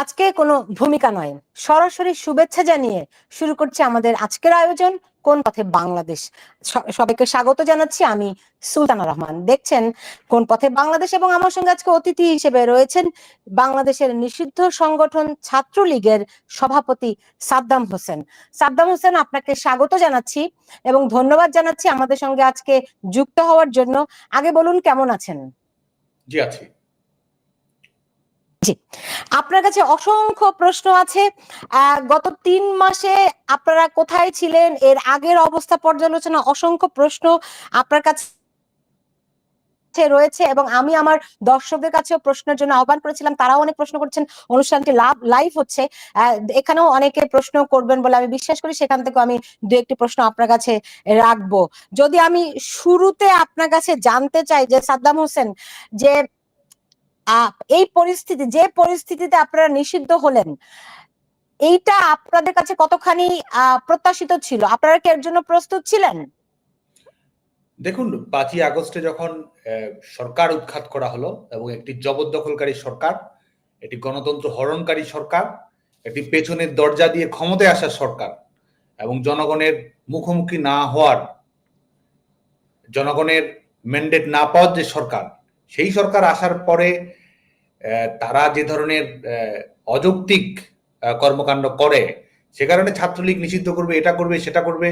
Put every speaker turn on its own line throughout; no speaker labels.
আজকে কোনো ভূমিকা নয়, সরাসরি শুভেচ্ছা জানিয়ে শুরু করছে আমাদের আজকের আয়োজন কোন পথে বাংলাদেশ। সবাইকে স্বাগত জানাচ্ছি, আমি সুলতানা রহমান। দেখছেন কোন পথে বাংলাদেশ এবং আমার সঙ্গে আজকে অতিথি হিসেবে রয়েছেন বাংলাদেশের নিষিদ্ধ সংগঠন ছাত্রলীগের সভাপতি সাদ্দাম হোসেন। সাদ্দাম হোসেন, আপনাকে স্বাগত জানাচ্ছি এবং ধন্যবাদ জানাচ্ছি আমাদের সঙ্গে আজকে যুক্ত হওয়ার জন্য। আগে বলুন, কেমন আছেন?
জি আছি।
জি, আপনার কাছে অসংখ্য প্রশ্ন আছে। গত 3 মাসে আপনারা কোথায় ছিলেন, এর আগের অবস্থা পর্যালোচনা, অসংখ্য প্রশ্ন আপনার কাছে রয়েছে এবং আমি আমার দর্শকদের কাছেও প্রশ্নের জন্য আহ্বান করেছিলাম, তারাও অনেক প্রশ্ন করছেন। অনুষ্ঠানটি লাইভ হচ্ছে, এখানেও অনেকে প্রশ্ন করবেন বলে আমি বিশ্বাস করি, সেখান থেকে আমি দু একটি প্রশ্ন আপনার কাছে রাখবো। যদি আমি শুরুতে আপনার কাছে জানতে চাই যে সাদ্দাম হোসেন, যে এই পরিস্থিতি, যে পরিস্থিতিতে আপনারা নিষিদ্ধ হলেন, এইটা আপনাদের কাছে কতখানি প্রত্যাশিত ছিল? আপনারা কি এর জন্য প্রস্তুত ছিলেন?
দেখুন, 5ই আগস্টে যখন সরকার উৎখাত করা হলো এবং একটি জবরদখলকারী সরকার, একটি গণতন্ত্র হরণকারী সরকার, একটি পেছনের দরজা দিয়ে ক্ষমতায় আসা সরকার এবং জনগণের মুখোমুখি না হওয়ার, জনগণের ম্যান্ডেট না পাওয়ার যে সরকার, সেই সরকার আসার পরে তারা যে ধরনের অযৌক্তিক কর্মকাণ্ড করে, সে কারণে ছাত্রলীগ নিষিদ্ধ করবে, এটা করবে, সেটা করবে,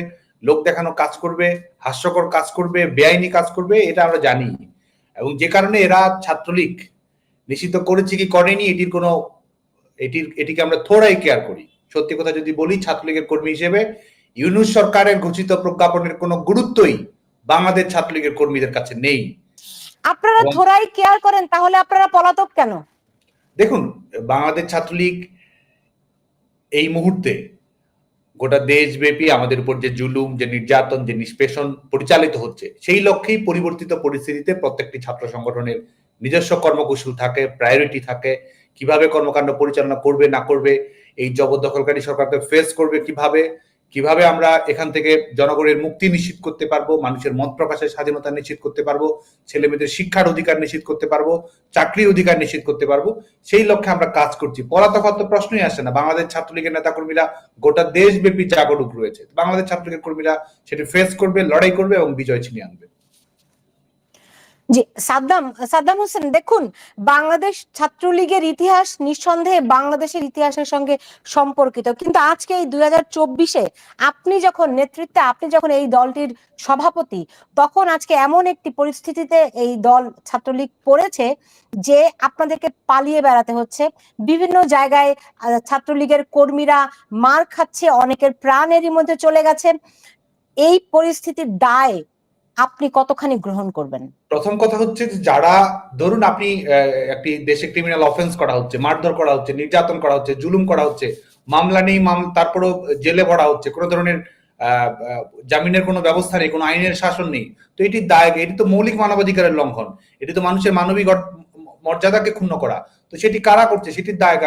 লোক দেখানো কাজ করবে, হাস্যকর কাজ করবে, বেআইনি কাজ করবে, এটা আমরা জানি। এবং যে কারণে এরা ছাত্রলীগ নিষিদ্ধ করেছে কি করেনি এটিকে আমরা থোড়াই কেয়ার করি। সত্যি কথা যদি বলি, ছাত্রলীগের কর্মী হিসেবে ইউনূস সরকারের ঘোষিত প্রজ্ঞাপনের কোনো গুরুত্বই বাংলাদেশ ছাত্রলীগের কর্মীদের কাছে নেই।
আপনারা থোড়াই কেয়ার করেন, তাহলে আপনারা পলাতক কেন?
দেখুন, বাংলাদেশ ছাত্রলীগ এই মুহূর্তে গোটা দেশব্যাপী আমাদের উপর যে জুলুম, যে নির্যাতন, যে নিষ্পেষণ পরিচালিত হচ্ছে, সেই লক্ষ্যেই পরিবর্তিত পরিস্থিতিতে প্রত্যেকটি ছাত্র সংগঠনের নিজস্ব কর্মকৌশল থাকে, প্রায়োরিটি থাকে, কিভাবে কর্মকাণ্ড পরিচালনা করবে না করবে, এই জবরদখলকারী সরকারকে ফেস করবে কিভাবে আমরা এখান থেকে জনগণের মুক্তি নিশ্চিত করতে পারবো, মানুষের মত প্রকাশের স্বাধীনতা নিশ্চিত করতে পারবো, ছেলে মেয়েদের শিক্ষার অধিকার নিশ্চিত করতে পারবো, চাকরির অধিকার নিশ্চিত করতে পারবো, সেই লক্ষ্যে আমরা কাজ করছি। পলাতক হওয়ার তো প্রশ্নই আসে না। বাংলাদেশ ছাত্রলীগের নেতাকর্মীরা গোটা দেশব্যাপী জাগরুক রয়েছে। বাংলাদেশ ছাত্রলীগের কর্মীরা সেটি ফেস করবে, লড়াই করবে এবং বিজয় ছিনিয়ে আনবে।
জি, সাদ্দাম হোসেন, দেখুন, বাংলাদেশ ছাত্রলীগের ইতিহাস নিঃসন্দেহে বাংলাদেশের ইতিহাসের সঙ্গে সম্পর্কিত, কিন্তু আজকে এই 2024-এ আপনি যখন এই দলটির সভাপতি, তখন আজকে এমন একটি পরিস্থিতিতে এই দল ছাত্রলীগ পড়েছে যে আপনাদেরকে পালিয়ে বেড়াতে হচ্ছে। বিভিন্ন জায়গায় ছাত্রলীগের কর্মীরা মার খাচ্ছে, অনেকের প্রাণ এরই মধ্যে চলে গেছে। এই পরিস্থিতির দায় আপনি কতখানি গ্রহণ করবেন?
প্রথম কথা হচ্ছে যে, যারা ধরুন আপনি একটি দেশে ক্রিমিনাল অফেন্স করা হচ্ছে, মারধর করা হচ্ছে, নির্যাতন করা হচ্ছে, জুলুম করা হচ্ছে, মামলা নেই, তারপরও জেলে ভরা হচ্ছে, কোনো ধরনের জামিনের কোনো ব্যবস্থা নেই, কোনো আইনের শাসন নেই, তো এটি দায়, এটি তো মৌলিক মানবাধিকারের লঙ্ঘন, এটি তো মানুষের মানবিক মর্যাদাকে ক্ষুণ্ণ করা। তো সেটি কারা করছে, সেটির দায়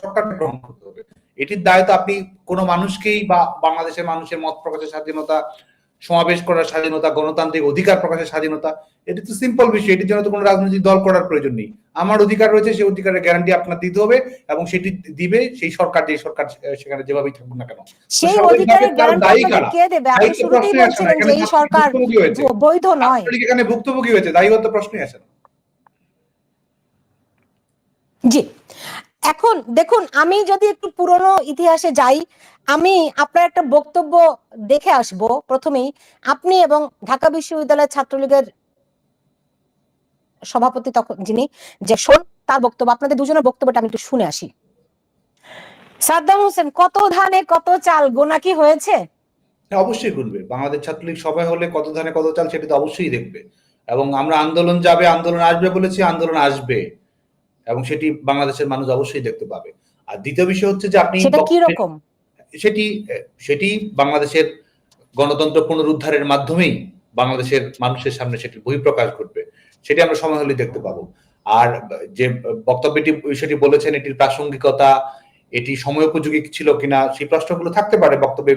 সরকারকে গ্রহণ করতে হবে। এটির দায় তো আপনি কোনো মানুষকেই, বা বাংলাদেশের মানুষের মত প্রকাশের স্বাধীনতা, সমাবেশ করার স্বাধীনতা, গণতান্ত্রিক অধিকার প্রকাশের স্বাধীনতা, এটি তো সিম্পল বিষয়। এটির জন্য তো কোনো রাজনৈতিক দল করার প্রয়োজন নেই। আমার অধিকার রয়েছে, সেই অধিকারের গ্যারান্টি আপনার দিতে হবে এবং সেটি দিবে সেই সরকার, যে সরকার সেখানে যেভাবেই থাকুক না কেন।
সেই অধিকারের গ্যারান্টি কে দেবে? আপনি শুরুতেই বলছিলেন যে এই সরকার বৈধ নয়।
এখানে ভুক্তভোগী হয়েছে, দায়ী হতে প্রশ্নই আসে না।
জি, এখন দেখুন, আমি যদি একটু পুরনো ইতিহাসে যাই, আমি আপনার একটা বক্তব্য দেখে আসব। প্রথমেই আপনি এবং ঢাকা বিশ্ববিদ্যালয়ের ছাত্রলীগের সভাপতি তখন যিনি, যে তার বক্তব্য, আপনাদের দুজনের বক্তব্যটা আমি একটু শুনে আসি। সাদ্দাম হোসেন, কত ধানে কত চাল গোনা কি হয়েছে?
অবশ্যই গুনবে। বাংলাদেশ ছাত্রলীগ সবাই হলে কত ধানে কত চাল সেটা তো অবশ্যই দেখবে। এবং আমরা আন্দোলন যাবে, আন্দোলন আসবে বলেছি, আন্দোলন আসবে এবং সেটি বাংলাদেশের মানুষ অবশ্যই দেখতে পাবে। আর দ্বিতীয় বিষয় হচ্ছে যে, আপনি
সেটা কি রকম?
সেটি বাংলাদেশের গণতন্ত্র পুনরুদ্ধারের মাধ্যমেই বাংলাদেশের মানুষের সামনে সেটি বহিঃপ্রকাশ ঘটবে। সেটি আমরা সময় হলে দেখতে পাবো। আর যে বক্তব্যটি সেটি বলেছেন, এটির প্রাসঙ্গিকতা, এটি সময়োপযোগী ছিল কিনা, সেই প্রশ্নগুলো থাকতে পারে, বক্তব্যে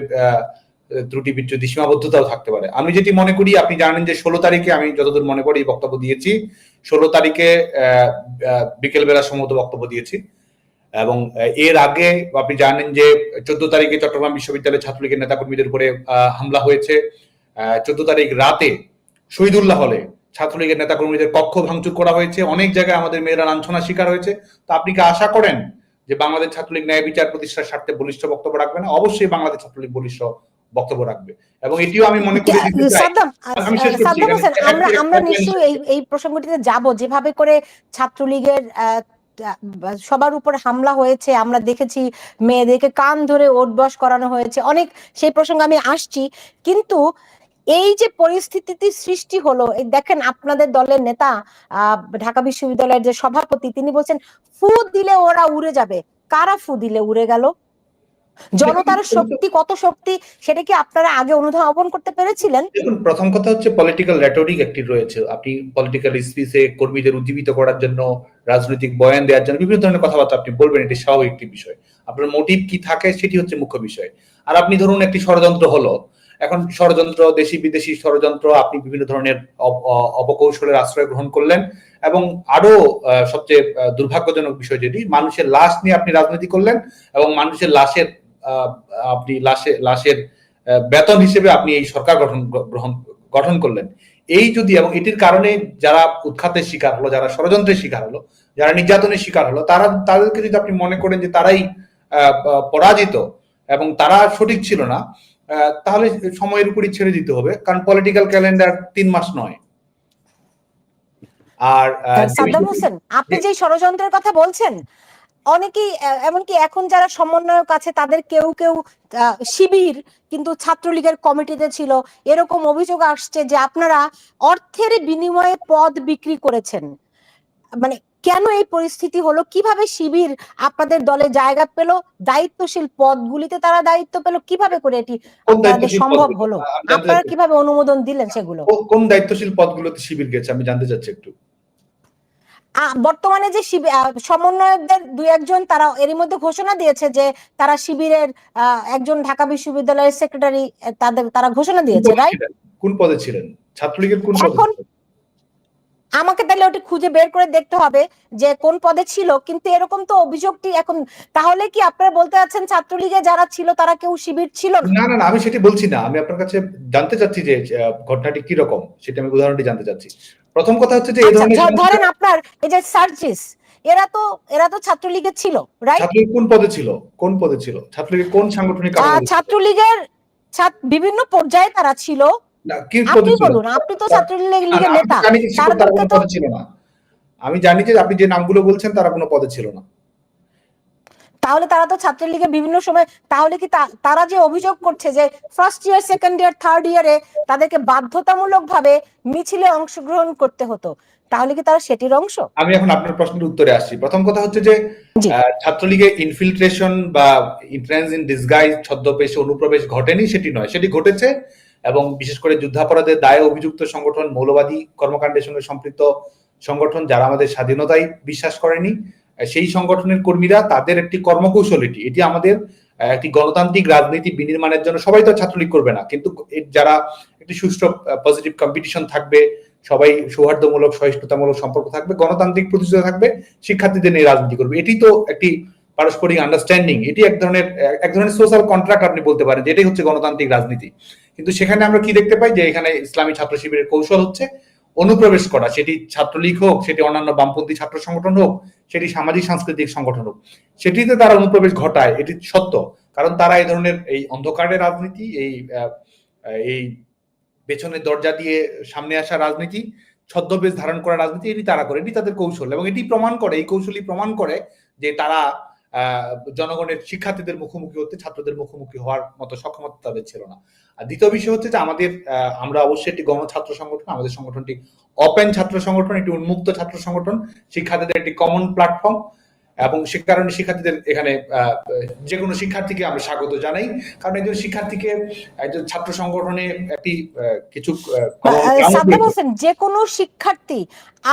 ত্রুটি বিচ্যুতি, সীমাবদ্ধতাও থাকতে পারে। আমি যেটি মনে করি, আপনি জানেন যে 16 তারিখে আমি যতদূর মনে করি বক্তব্য দিয়েছি, 16 তারিখে বিকেল বেলা সম্ভবত বক্তব্য দিয়েছি। এবং এর আগে আপনি জানেন যে 14 তারিখে চট্টগ্রাম বিশ্ববিদ্যালয়ের ছাত্রলীগের নেতাকর্মীদের উপরে হামলা হয়েছে। 14 তারিখ রাতে শহীদুল্লাহ হলে ছাত্রলীগের নেতাকর্মীদের কক্ষ ভাঙচুর করা হয়েছে, অনেক জায়গায় আমাদের মেয়েরা লাঞ্ছনার শিকার হয়েছে। তো আপনি কি আশা করেন যে বাংলাদেশ ছাত্রলীগ ন্যায় বিচার প্রতিষ্ঠার স্বার্থে বলিষ্ঠ বক্তব্য রাখবে না? অবশ্যই বাংলাদেশ ছাত্রলীগ বলিষ্ঠ বক্তব্য রাখবে। এবং এটিও আমি মনে করি
সাদ্দাম হোসেন, আমরা নিশ্চয়ই এই প্রসঙ্গটিতে যাব, যেভাবে করে ছাত্রলীগের সবার উপর হামলা হয়েছে, আমরা দেখেছি মেয়েদেরকে কান ধরে ওঠবস করানো হয়েছে, অনেক সেই প্রসঙ্গে আমি আসছি। কিন্তু এই যে পরিস্থিতি সৃষ্টি হলো, দেখেন আপনাদের দলের নেতা ঢাকা বিশ্ববিদ্যালয়ের যে সভাপতি, তিনি বলছেন ফু দিলে ওরা উড়ে যাবে। কারা ফু দিলে উড়ে গেল? জনতার শক্তি কত শক্তি সেটা কি আপনারা আগে অনুধাবন করতে পেরেছিলেন?
দেখুন, প্রথম কথা হচ্ছে পলিটিক্যাল রেটরিক একটি রয়েছে। আপনি পলিটিক্যাল স্পিচে কর্মীদের উজ্জীবিত করার জন্য, রাজনৈতিক বয়ান দেওয়ার জন্য বিভিন্ন ধরনের কথাবার্তা আপনি বলবেন, এটি স্বাভাবিক একটি বিষয়। আপনার মোটিভ কি থাকে সেটি হচ্ছে মুখ্য বিষয়। আর আপনি ধরুন একটি ষড়যন্ত্র হলো, এখন ষড়যন্ত্র, দেশি বিদেশি ষড়যন্ত্র, আপনি বিভিন্ন ধরনের অপকৌশলের আশ্রয় গ্রহণ করলেন, এবং আরো সবচেয়ে দুর্ভাগ্যজনক বিষয় যেটি, মানুষের লাশ নিয়ে আপনি রাজনীতি করলেন, এবং মানুষের লাশের আপনি লাশের বেতন হিসেবে আপনি এই সরকার গঠন করলেন। এই যদি, এবং এটির কারণে যারা উৎখাতের শিকার হলো, যারা ষড়যন্ত্রের শিকার হলো, যারা নির্যাতনের শিকার হলো, তাদেরকে যদি আপনি মনে করেন যে তারাই পরাজিত এবং তারা সঠিক ছিল না, তাহলে সময়ের উপরই ছেড়ে দিতে হবে, কারণ পলিটিক্যাল ক্যালেন্ডার 3 মাস নয়। আর
সাদ্দাম হোসেন, আপনি যে ষড়যন্ত্রের কথা বলছেন, অনেকেই, এমনকি এখন যারা সমন্বয়ক আছে তাদের কেউ কেউ শিবির কিন্তু ছাত্রলীগের কমিটিতে ছিল, এরকম অভিযোগ আসছে যে আপনারা অর্থের বিনিময়ে পদ বিক্রি করেছেন। মানে কেন এই পরিস্থিতি হলো? কিভাবে শিবির আপনাদের দলে জায়গা পেল? দায়িত্বশীল পদগুলিতে তারা দায়িত্ব পেল কিভাবে করে? এটি আপনাদের সম্ভব হলো? আপনারা কিভাবে অনুমোদন দিলেন সেগুলো?
কোন দায়িত্বশীল পদগুলোতে শিবির গেছে আমি জানতে চাচ্ছি একটু।
বর্তমানে যে সমন্বয়কদের দুই একজন, তারা এরই মধ্যে ঘোষণা দিয়েছে যে তারা শিবিরের একজন ঢাকা বিশ্ববিদ্যালয়ের সেক্রেটারি, তারা ঘোষণা দিয়েছে, রাইট?
কোন পদে ছিলেন? ছাত্রলীগের কোন পদে?
এখন আমাকে তাহলে ওটা খুঁজে বের করে দেখতে হবে যে কোন পদে ছিল। কিন্তু এরকম তো অভিযোগটি এখন, তাহলে কি আপনারা বলতে যাচ্ছেন ছাত্রলীগে যারা ছিল তারা কেউ শিবির ছিল না?
না না না, আমি সেটি বলছি না। আমি আপনার কাছে জানতে চাচ্ছি যে ঘটনাটি কি রকম, সেটা আমি উদাহরণটি জানতে চাচ্ছি। প্রথম কথা হচ্ছে যে এই ধরনের,
ধরেন আপনার এই যে সার্জিস, এরা তো ছাত্রলীগের ছিল, রাইট?
ছাত্রলীগ কোন পদে ছিল? কোন পদে ছিল? ছাত্রলীগের কোন সাংগঠনিক কাঠামো?
ছাত্রলীগের বিভিন্ন পর্যায়ে তারা ছিল। আপনি বলুন, আপনি তো ছাত্রলীগের নেতা।
তাদেরকে তো ছিল না। আমি জানি যে আপনি যে নামগুলো বলছেন তারা কোনো পদে ছিল না।
তাহলে তারা তো ছাত্রলীগের বিভিন্ন সময়, তাহলে কি তারা যে অভিযোগ করছে যে first year, second year, third ইয়ারে তাদেরকে বাধ্যতামূলক ভাবে মিছিলে অংশগ্রহণ করতে হতো, তাহলে কি তারা সেটির অংশ?
আমি এখন আপনার প্রশ্নের উত্তরে আসছি। প্রথম কথা হচ্ছে যে ছাত্রলীগে ইনফিলট্রেশন বা ইন্ট্রান্স ইন ডিসগাইজ, ছদ্মবেশে অনুপ্রবেশ ঘটেনি সেটি নয়, সেটি ঘটেছে। এবং বিশেষ করে যুদ্ধাপরাধের দায়ে অভিযুক্ত সংগঠন, মৌলবাদী কর্মকাণ্ডের সঙ্গে সম্পৃক্ত সংগঠন, যারা আমাদের স্বাধীনতায় বিশ্বাস করেনি, সেই সংগঠনের কর্মীরা, তাদের একটি কর্মকৌশল এটি আমাদের একটি গণতান্ত্রিক রাজনীতি বিনির্মাণের জন্য। সবাই তো ছাত্রলীগ করবে না, কিন্তু যারা একটি সুষ্ঠু পজিটিভ কম্পিটিশন থাকবে, সবাই সৌহার্দ্যমূলক সহিষ্ণুতামূলক সম্পর্ক থাকবে, গণতান্ত্রিক প্রতিষ্ঠা থাকবে, শিক্ষার্থীদের নিয়ে রাজনীতি করবে, এটি তো একটি পারস্পরিক আন্ডারস্ট্যান্ডিং, এটি এক ধরনের সোশ্যাল কন্ট্রাক্ট আপনি বলতে পারেন, যেটাই হচ্ছে গণতান্ত্রিক রাজনীতি। কিন্তু সেখানে আমরা কি দেখতে পাই যে এখানে ইসলামী ছাত্র শিবিরের কৌশল হচ্ছে অনুপ্রবেশ করা, সেটি ছাত্রলীগ হোক, সেটি অন্যান্য বামপন্থী ছাত্র সংগঠন হোক, সেটি সামাজিক সাংস্কৃতিক সংগঠন হোক, সেটিতে তারা অনুপ্রবেশ ঘটায়, এটি সত্য। কারণ তারা এই ধরনের এই অন্ধকারের রাজনীতি, এই পেছনের দরজা দিয়ে সামনে আসা রাজনীতি, ছদ্মবেশ ধারণ করা রাজনীতি, এটি তারা করে, এটি তাদের কৌশল। এবং এটি প্রমাণ করে, এই কৌশলই প্রমাণ করে যে তারা জনগণের, শিক্ষার্থীদের মুখোমুখি হতে, ছাত্রদের মুখোমুখি হওয়ার মতো সক্ষমতা তাদের ছিল না। আর দ্বিতীয় বিষয় হচ্ছে যে আমরা অবশ্যই একটি গণছাত্র সংগঠন, আমাদের সংগঠনটি ওপেন ছাত্র সংগঠন, একটি উন্মুক্ত ছাত্র সংগঠন, শিক্ষার্থীদের একটি কমন প্ল্যাটফর্ম, এবং সে কারণে শিক্ষার্থীদের এখানে যে কোনো শিক্ষার্থীকে আমি স্বাগত জানাই। কারণ একজন শিক্ষার্থীকে একজন ছাত্র সংগঠনে একটি কিছু
যে কোনো শিক্ষার্থী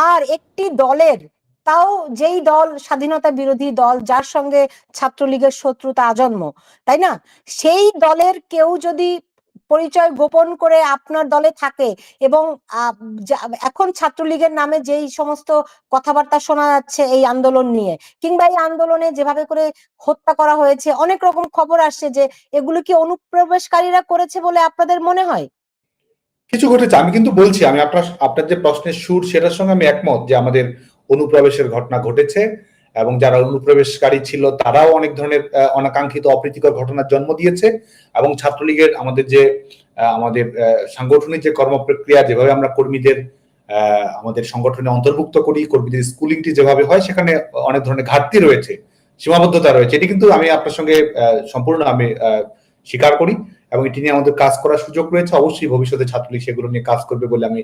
আর একটি দলের, তাও যেই দল স্বাধীনতা বিরোধী দল, যার সঙ্গে ছাত্রলীগের শত্রুতা আজন্ম, তাই না, সেই দলের কেউ যদি পরিচয় গোপন করে আপনার দলে থাকে এবং এখন ছাত্রলীগের নামে যেই সমস্ত কথাবার্তা শোনা যাচ্ছে এই আন্দোলন নিয়ে, কিংবা এই আন্দোলনে যেভাবে করে হত্যা করা হয়েছে, অনেক রকম খবর আসছে, যে এগুলো কি অনুপ্রবেশকারীরা করেছে বলে আপনাদের মনে হয়?
কিছু ঘটেছে, আমি কিন্তু বলছি, আমি আপনার যে প্রশ্নের সুর সেটার সঙ্গে আমি একমত যে আমাদের অনুপ্রবেশের ঘটনা ঘটেছে এবং যারা অনুপ্রবেশকারী ছিল তারাও অনেক ধরনের অনাকাঙ্ক্ষিত অপ্রীতিকর ঘটনার জন্ম দিয়েছে। এবং ছাত্রলীগের আমাদের সাংগঠনিক যে কর্মপ্রক্রিয়া, যেভাবে আমরা কর্মীদের আমাদের সংগঠনে অন্তর্ভুক্ত করি, কর্মীদের স্কুলিংটি যেভাবে হয়, সেখানে অনেক ধরনের ঘাটতি রয়েছে, সীমাবদ্ধতা রয়েছে। এটি কিন্তু আমি আপনার সঙ্গে সম্পূর্ণ আমি স্বীকার করি এবং এটি নিয়ে আমাদের কাজ করার সুযোগ রয়েছে। অবশ্যই ভবিষ্যতে ছাত্রলীগ সেগুলো নিয়ে কাজ করবে বলে আমি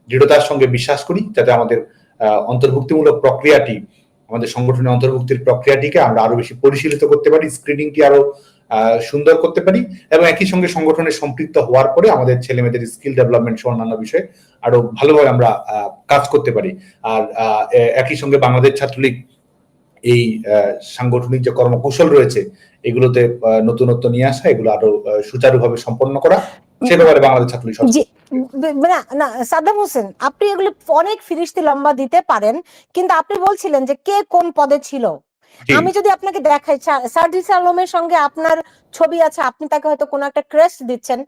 দৃঢ়তার সঙ্গে বিশ্বাস করি, যাতে আমাদের অন্তর্ভুক্তিমূলক প্রক্রিয়াটি, আমাদের সংগঠনের অন্তর্ভুক্তির প্রক্রিয়াটিকে আমরা আরো বেশি পরিশীলিত করতে পারি, স্ক্রিনিংটি আরো সুন্দর করতে পারি এবং একই সঙ্গে সংগঠনে সম্পৃক্ত হওয়ার পরে আমাদের ছেলে মেয়েদের স্কিল ডেভেলপমেন্ট সহ অন্যান্য বিষয়ে আরো ভালোভাবে আমরা কাজ করতে পারি। আর একই সঙ্গে বাংলাদেশ ছাত্রলীগ এই সাংগঠনিক যে কর্মকৌশল রয়েছে এগুলোতে নতুনত্ব নিয়ে আসা, এগুলো আরো সুচারুভাবে সম্পন্ন করা, সে ব্যাপারে বাংলাদেশ ছাত্রলীগ
না সাদ্দাম হোসেন, আপনি এগুলো অনেক ফিরিস্তি লম্বা দিতে পারেন, কিন্তু আপনি বলছিলেন যে কে কোন পদে ছিল। আমি যদি আপনাকে দেখাই, সার্জিস আলমের সঙ্গে আপনার ছবি আছে, আপনি তাকে হয়তো কোনো একটা ক্রেস্ট দিচ্ছেন।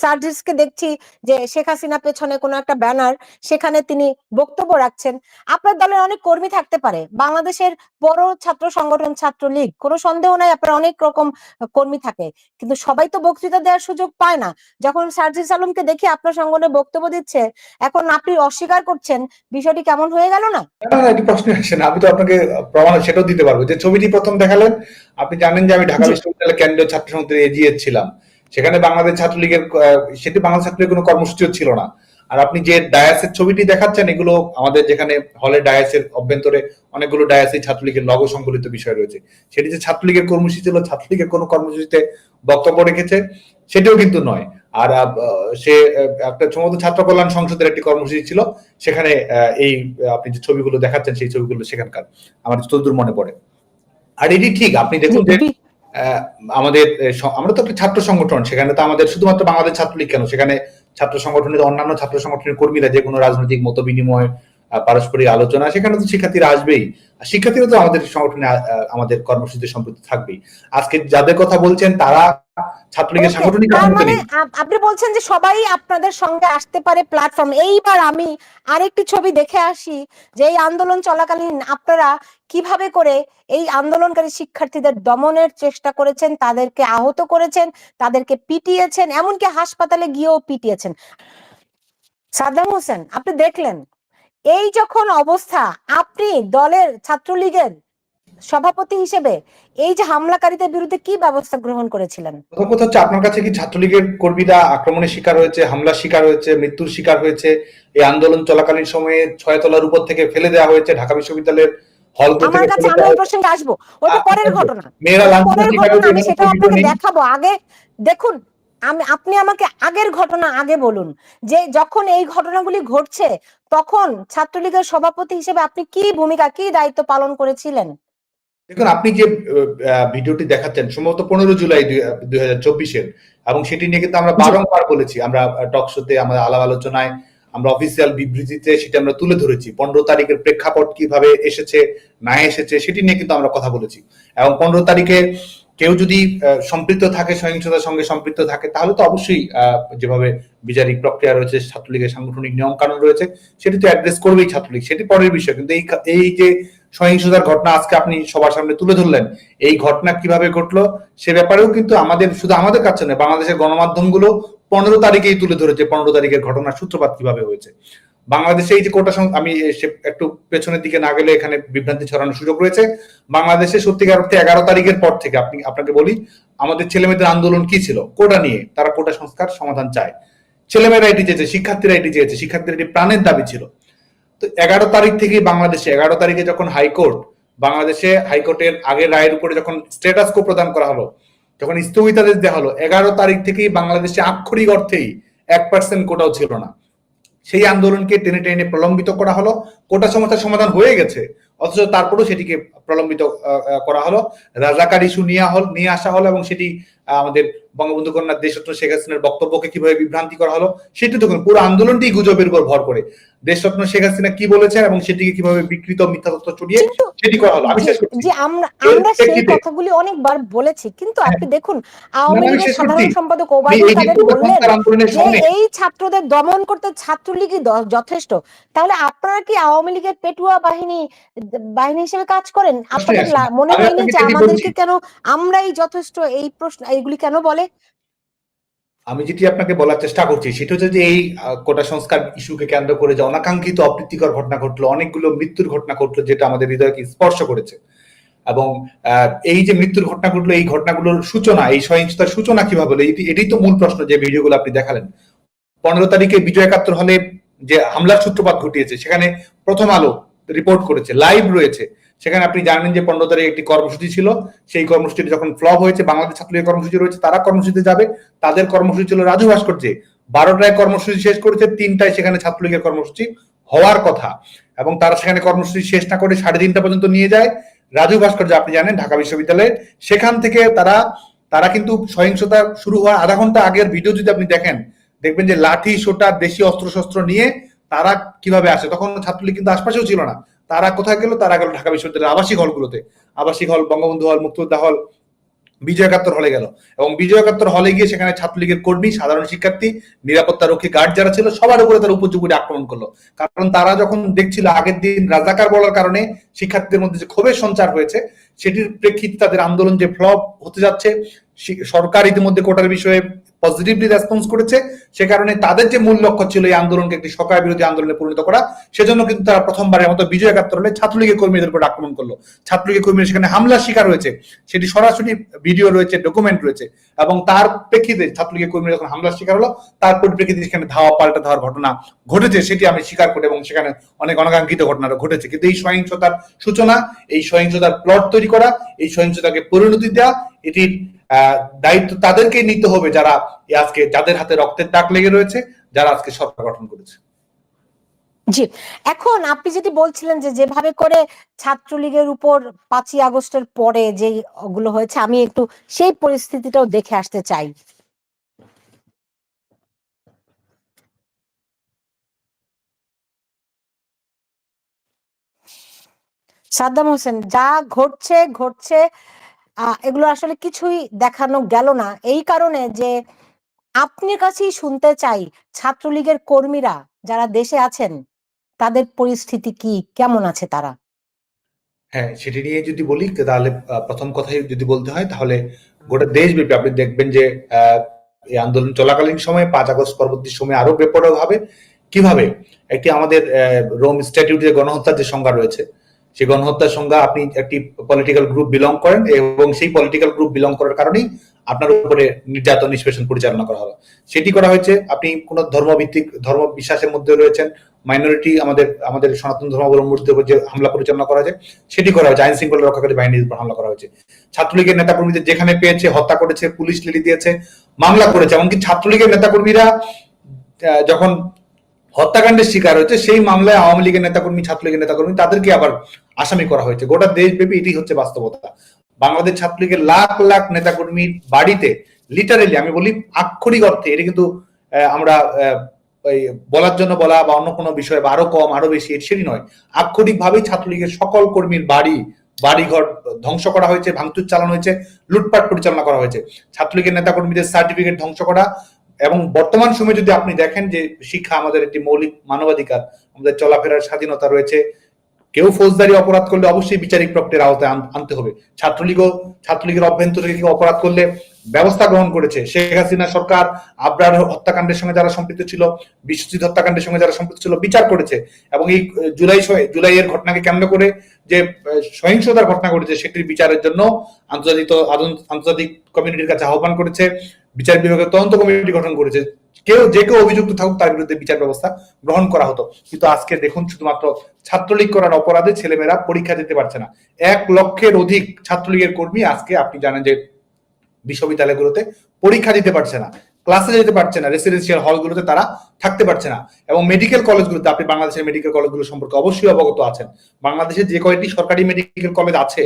সার্জিসকে দেখছি যে শেখ হাসিনা পেছনে কোনো একটা ব্যানার, সেখানে তিনি বক্তব্য রাখছেন। আপনার দলের অনেক কর্মী থাকতে পারে, বাংলাদেশের বড় ছাত্র সংগঠন ছাত্রলীগ, কোনো সন্দেহ নাই আপনার অনেক রকম কর্মী থাকে, কিন্তু সবাই তো বক্তৃতা দেওয়ার সুযোগ পায় না। যখন সার্জিস আলমকে দেখি আপনার সংগঠনে বক্তব্য দিচ্ছে, এখন আপনি অস্বীকার করছেন, বিষয়টি কেমন হয়ে গেল না?
এটি প্রশ্ন আসে না, আমি তো আপনাকে প্রমাণ সেটাও দিতে পারবো। যে ছবিটি প্রথম দেখালেন, আপনি জানেন যে আমি ঢাকা বিশ্ববিদ্যালয়ের কেন্দ্রীয় ছাত্র সংসদের এজিএ ছিলাম। সেখানে বাংলাদেশ ছাত্রলীগের সেটি বাংলাদেশ ছাত্রলীগের কোনো কর্মসূচিও ছিল না। আর আপনি যে ডায়াসের ছবিটি দেখাচ্ছেন, এগুলো আমাদের যেখানে হলে ডায়াসের অভ্যন্তরে অনেকগুলো ডায়াসে ছাত্রলীগের লগো সংবলিত বিষয় রয়েছে। সেটি যে ছাত্রলীগের কর্মসূচি ছিল, ছাত্রলীগের কোনো কর্মসূচিতে বক্তব্য রেখেছে সেটিও কিন্তু নয়। আর সে একটা সম্ভবত ছাত্র কল্যাণ সংসদের একটি কর্মসূচি ছিল, সেখানে এই আপনি যে ছবিগুলো দেখাচ্ছেন সেই ছবিগুলো সেখানকার, আমার যতদূর মনে পড়ে। আর এটি ঠিক, আপনি দেখুন যে আমরা তো একটা ছাত্র সংগঠন, সেখানে তো আমাদের শুধুমাত্র বাংলাদেশ ছাত্রলীগ কেন, সেখানে ছাত্র সংগঠনের অন্যান্য ছাত্র সংগঠনের কর্মীরা, যে কোনো রাজনৈতিক মত বিনিময়, পারস্পরিক আলোচনা, সেখানে তো শিক্ষার্থীরা আসবেই। শিক্ষার্থীরা তো আমাদের সংগঠনে আমাদের কর্মসূচিতে সম্পৃক্ত থাকবেই। আজকে যাদের কথা বলছেন তারা ছাত্রলীগের সাংগঠনিক
আপনি বলছেন যে সবাই আপনাদের সঙ্গে আসতে পারে প্ল্যাটফর্ম। এইবার আমি আরেকটি ছবি দেখে আসি, যে এই আন্দোলন চলাকালীন আপনারা কিভাবে করে এই আন্দোলনকারী শিক্ষার্থীদের দমনের চেষ্টা করেছেন, তাদেরকে আহত করেছেন, তাদেরকে পিটিয়েছেন, এমনকি হাসপাতালে গিয়েও পিটিয়েছেন। সাদ্দাম হোসেন, আপনি দেখলেন এই যখন অবস্থা, আপনি দলের ছাত্রলীগের সভাপতি হিসেবে এই যে হামলাকারীদের বিরুদ্ধে কি ব্যবস্থা গ্রহণ করেছিলেন?
প্রথম কথা হচ্ছে, আপনার কাছে কি ছাত্রলীগের কর্মীরা আক্রমণের শিকার হয়েছে, হামলার শিকার হয়েছে, মৃত্যুর শিকার হয়েছে, এই আন্দোলন চলাকালীন সময়ে 6 তলার উপর থেকে ফেলে দেওয়া হয়েছে ঢাকা বিশ্ববিদ্যালয়ের হল
আমার কাছে, আমি ওই প্রসঙ্গে আসবো, ওটা পরের ঘটনা, আমি সেটাও আপনাকে দেখাবো। আগে দেখুন, আপনি আমাকে আগের ঘটনা আগে বলুন, যে যখন এই ঘটনাগুলি ঘটছে তখন ছাত্রলীগের সভাপতি হিসেবে আপনি কি ভূমিকা, কি দায়িত্ব পালন করেছিলেন?
দেখুন, আপনি যে ভিডিওটি দেখাচ্ছেন সম্ভবত 15 জুলাই 2024-এর, এবং সেটি নিয়ে কিন্তু আমরা বারংবার বলেছি, আমরা টক শোতে, আমাদের আলাপ আলোচনায়, আমরা অফিসিয়াল বিবৃতিতে সেটা আমরা তুলে ধরেছি। 15 তারিখের প্রেক্ষাপট কিভাবে এসেছে না এসেছে সেটি নিয়ে কিন্তু আমরা কথা বলেছি। এবং 15 তারিখে কেউ যদি সম্পৃক্ত থাকে, সহিংসতার সঙ্গে সম্পৃক্ত থাকে, তাহলে তো অবশ্যই যেভাবে বিচারিক প্রক্রিয়া রয়েছে, ছাত্রলীগের সাংগঠনিক নিয়ম কানুন রয়েছে, সেটি তো অ্যাড্রেস করবেই ছাত্রলীগ, সেটি পরের বিষয়। কিন্তু এই যে সহিংসতার ঘটনা আজকে আপনি সবার সামনে তুলে ধরলেন, এই ঘটনা কিভাবে ঘটলো সে ব্যাপারেও কিন্তু শুধু আমাদের কাছে নয়, বাংলাদেশের গণমাধ্যমগুলো 15 তারিখেই তুলে ধরেছে 15 তারিখের ঘটনার সূত্রপাত কিভাবে হয়েছে। বাংলাদেশে এই যে কোটা, আমি একটু পেছনের দিকে না গেলে এখানে বিভ্রান্তি ছড়ানোর সুযোগ রয়েছে। বাংলাদেশে সত্যিকার অর্থে 11 তারিখের পর থেকে আপনাকে বলি, আমাদের ছেলেমেয়েদের আন্দোলন কি ছিল? কোটা নিয়ে। তারা কোটা সংস্কার সমাধান চায়, ছেলেমেয়েরা এটি চেয়েছে, শিক্ষার্থীরা এটি চেয়েছে, শিক্ষার্থীরা এটি প্রাণের দাবি ছিল। তো 11 তারিখ থেকে বাংলাদেশে, 11 তারিখে যখন বাংলাদেশে হাইকোর্টের আগের রায়ের উপরে যখন স্ট্যাটাস কো প্রদান করা হলো, যখন স্থগিতাদেশ দেওয়া হলো, 11 তারিখ থেকেই বাংলাদেশে আক্ষরিক অর্থেই 1% কোটাও ছিল না। সেই আন্দোলনকে টেনে টেনে প্রলম্বিত করা হলো। কোটা সমস্যার সমাধান হয়ে গেছে, অথচ তারপরেও সেটিকে প্রলম্বিত করা হলো, রাজাকার ইস্যু নিয়ে আসা হলো, এবং সেটি আমাদের বঙ্গবন্ধু কন্যা দেশরত্ন শেখ হাসিনার বক্তব্যকে কিভাবে বিভ্রান্তি করা হলো, সেটি দেখুন পুরো আন্দোলনটি গুজবের উপর ভর করে দেশরত্ন শেখ হাসিনা কি বলেছেন এবং সেটিকে কিভাবে বিকৃত মিথ্যা তথ্য ছড়িয়ে সেটি করা হলো। আমি শেষ করছি
যে আমরা সেই কথাগুলি অনেকবার বলেছি, কিন্তু আপনি দেখুন আওয়ামী লীগের সাধারণ সম্পাদক ওবায়দুল কাদের বললেন যে এই ছাত্রদের দমন করতে ছাত্রলীগই যথেষ্ট। তাহলে আপনারা কি আওয়ামী লীগের পেটুয়া বাহিনী হিসেবে কাজ করেন? আপনাদের মনে হয়নি যে আমাদেরকে কেন আমরাই যথেষ্ট? এই প্রশ্ন এইগুলি কেন বলে?
আমি যেটি আপনাকে বলার চেষ্টা করছি সেটা হচ্ছে যে এই কোটা সংস্কার ইস্যুকে কেন্দ্র করে যে অনাকাঙ্ক্ষিত অপ্রীতিকর ঘটনা ঘটলো, অনেকগুলো মৃত্যুর ঘটনা ঘটলো যেটা আমাদের হৃদয়কে স্পর্শ করেছে। এবং এই যে মৃত্যুর ঘটনা ঘটলো, এই ঘটনাগুলোর সূচনা, এই সহিংসতার সূচনা কিভাবে হলো, এটাই তো মূল প্রশ্ন। যে ভিডিওগুলো আপনি দেখালেন 15 তারিখে বিজয় একাত্তর হলে যে হামলার সূত্রপাত ঘটিয়েছে, সেখানে প্রথম আলো রিপোর্ট করেছে, লাইভ রয়েছে। সেখানে আপনি জানেন যে 15 তারিখে একটি কর্মসূচি ছিল, সেই কর্মসূচিটি যখন ফ্লপ হয়েছে, বাংলাদেশ ছাত্রলীগের কর্মসূচি রয়েছে, তারা কর্মসূচিতে যাবে, তাদের কর্মসূচি ছিল রাজু ভাস্কর্যে, 12টায় কর্মসূচি শেষ করেছে, 3টায় সেখানে ছাত্রলীগের কর্মসূচি হওয়ার কথা, এবং তারা সেখানে কর্মসূচি শেষ না করে 3:30টা পর্যন্ত নিয়ে যায় রাজু ভাস্কর্য, আপনি জানেন ঢাকা বিশ্ববিদ্যালয়ে। সেখান থেকে তারা কিন্তু সহিংসতা শুরু হওয়ার আধা ঘন্টা আগের ভিডিও যদি আপনি দেখেন, দেখবেন যে লাঠি সোটা দেশি অস্ত্রশস্ত্র নিয়ে তারা কিভাবে আসে। তখন ছাত্রলীগ কিন্তু আশপাশেও ছিল না। তারা কোথায় গেল? তারা গেল ঢাকা বিশ্ববিদ্যালয়ের আবাসিক হলগুলোতে, আবাসিক হল, বঙ্গবন্ধু হল, মুক্তিযোদ্ধা হল, বিজয় একাত্তর হলে গেল, এবং বিজয় একাত্তর হলে গিয়ে সেখানে ছাত্রলীগের কর্মী, সাধারণ শিক্ষার্থী, নিরাপত্তা রক্ষী গার্ড যারা ছিল সবার উপরে তারা উপযোগী আক্রমণ করলো। কারণ তারা যখন দেখছিল আগের দিন রাজাকার বলার কারণে শিক্ষার্থীদের মধ্যে যে ক্ষোভের সঞ্চার হয়েছে, সেটির প্রেক্ষিতে তাদের আন্দোলন যে ফ্লপ হতে যাচ্ছে, সরকার ইতিমধ্যে কোটার বিষয়ে পজিটিভলি রেসপন্স করেছে, সে কারণে তাদের যে মূল লক্ষ্য ছিল এই আন্দোলনকে একটি সরকার বিরোধী আন্দোলনে পরিণত করা, সেজন্য কিন্তু তারা প্রথমবারের মতো বিজয় একাত্তর হলে ছাত্রলীগের কর্মীদের উপর আক্রমণ করলো। ছাত্রলীগের কর্মীরা সেখানে হামলার শিকার হয়েছে, সেটি সরাসরি ভিডিও রয়েছে, ডকুমেন্ট রয়েছে, এবং তার প্রেক্ষিতে ছাত্রলীগের কর্মীরা যখন হামলার শিকার হলো, তার পরিপ্রেক্ষিতে সেখানে ধাওয়া পাল্টা ধাওয়ার ঘটনা ঘটেছে, সেটি আমি স্বীকার করি, এবং সেখানে অনেক অনাকাঙ্ক্ষিত ঘটনা ঘটেছে। কিন্তু এই সহিংসতার সূচনা, এই সহিংসতার প্লট তৈরি করা, এই সহিংসতাকে পরিণতি দেওয়া, এটির দায়িত্ব তাদেরকেই নিতে হবে যারা আজকে, যাদের হাতে রক্তের দাগ লেগে রয়েছে, যারা আজকে সরকার গঠন করেছে।
জি, এখন আপনি যেটি বলছিলেন যে যেভাবে করে ছাত্রলীগের উপর 5ই আগস্টের পরে যে ওগুলো হয়েছে, আমি একটু সেই পরিস্থিতিটাও দেখে আসতে চাই। সাদ্দাম হোসেন, যা ঘটছে এগুলো আসলে কিছুই দেখানো গেল না, এই কারণে যে আপনার কাছেই শুনতে চাই ছাত্রলীগের কর্মীরা যারা দেশে আছেন তাদের পরিস্থিতি কি, কেমন আছে তারা?
হ্যাঁ, সেটি নিয়ে যদি বলি তাহলে প্রথম কথাই যদি বলতে হয় তাহলে গোটা দেশব্যাপী আপনি দেখবেন যে এই আন্দোলন চলাকালীন সময়ে 5 আগস্ট পরবর্তী সময়ে আরো বেপরোয়া ভাবে কিভাবে একটি আমাদের রোম স্ট্যাটিউটে গণহত্যার যে সংজ্ঞা রয়েছে, সেই গণহত্যার সংজ্ঞা, আপনি একটি পলিটিক্যাল গ্রুপ বিলং করেন এবং সেই পলিটিক্যাল গ্রুপ বিলং করার কারণেই আপনার উপরে নির্যাতন নিষ্পেষণ পরিচালনা করা হবে, সেটি করা হয়েছে। আপনি কোন ধর্মভিত্তিক ধর্ম বিশ্বাসের মধ্যে রয়েছেন, মাইনরিটি আমাদের সনাতন ধর্মাবলম্বীদের উপর যে হামলা পরিচালনা করা যায় সেটি করা হয়েছে, আইন শৃঙ্খলা রক্ষাকারী বাহিনীর উপর হামলা করা হয়েছে, ছাত্রলীগের নেতাকর্মীদের যেখানে পেয়েছে হত্যা করেছে, পুলিশ লেডি দিয়েছে, মামলা করেছে, এমনকি ছাত্রলীগের নেতাকর্মীরা যখন হত্যাকাণ্ডের শিকার হয়েছে সেই মামলায় আওয়ামী লীগের নেতাকর্মী, ছাত্রলীগের নেতাকর্মী তাদেরকে আবার আসামি করা হয়েছে। গোটা দেশব্যাপী এটি হচ্ছে বাস্তবতা। বাংলাদেশ ছাত্রলীগের লাখ লাখ নেতাকর্মীর বাড়িতে লিটারেলি, আমি বলি আক্ষরিক অর্থে, এটা কিন্তু আমরা বলার জন্য বলা বা অন্য কোনো বিষয় বা আরো কম আরো বেশি সেটি নয়, আক্ষরিক ভাবেই ছাত্রলীগের সকল কর্মীর বাড়িঘর ধ্বংস করা হয়েছে, ভাঙচুর চালানো হয়েছে, লুটপাট পরিচালনা করা হয়েছে, ছাত্রলীগের নেতাকর্মীদের সার্টিফিকেট ধ্বংস করা। এবং বর্তমান সময়ে যদি আপনি দেখেন যে শিক্ষা আমাদের একটি মৌলিক মানবাধিকার, আমাদের চলাফেরার স্বাধীনতা রয়েছে, কেউ ফৌজদারি অপরাধ করলে অবশ্যই বিচারিক প্রক্রিয়ার আওতায় আনতে হবে। ছাত্রলীগের অভ্যন্তরে কেউ অপরাধ করলে ব্যবস্থা গ্রহণ করেছে। শেখ হাসিনা সরকার আবরার হত্যাকাণ্ডের সঙ্গে যারা সম্পৃক্ত ছিল, বিশ্বজিৎ হত্যাকাণ্ডের সঙ্গে যারা সম্পৃক্ত ছিল, বিচার করেছে। এবং এই জুলাইয়ের ঘটনাকে কেন্দ্র করে যে সহিংসতার ঘটনা ঘটেছে সেটির বিচারের জন্য আন্তর্জাতিক কমিউনিটির কাছে আহ্বান করেছে, বিচার বিভাগের তদন্ত কমিটি গঠন করেছে। যে কেউ অভিযুক্ত থাকুক তার বিরুদ্ধে বিচার ব্যবস্থা গ্রহণ করা হতো। কিন্তু আজকে দেখুন, শুধুমাত্র ছাত্রলীগ করার অপরাধে ছেলেমেয়েরা পরীক্ষা দিতে পারছে না। 1 লক্ষের অধিক ছাত্রলীগের কর্মী আজকে আপনি জানেন যে বিশ্ববিদ্যালয়গুলোতে পরীক্ষা দিতে পারছে না, ক্লাসে যেতে পারছে না, রেসিডেন্সিয়াল হলগুলোতে তারা থাকতে পারছে না। এবং মেডিকেল কলেজগুলোতে, আপনি বাংলাদেশের মেডিকেল কলেজগুলো সম্পর্কে অবশ্যই অবগত আছেন, বাংলাদেশে যে কয়েকটি সরকারি মেডিকেল কলেজ আছে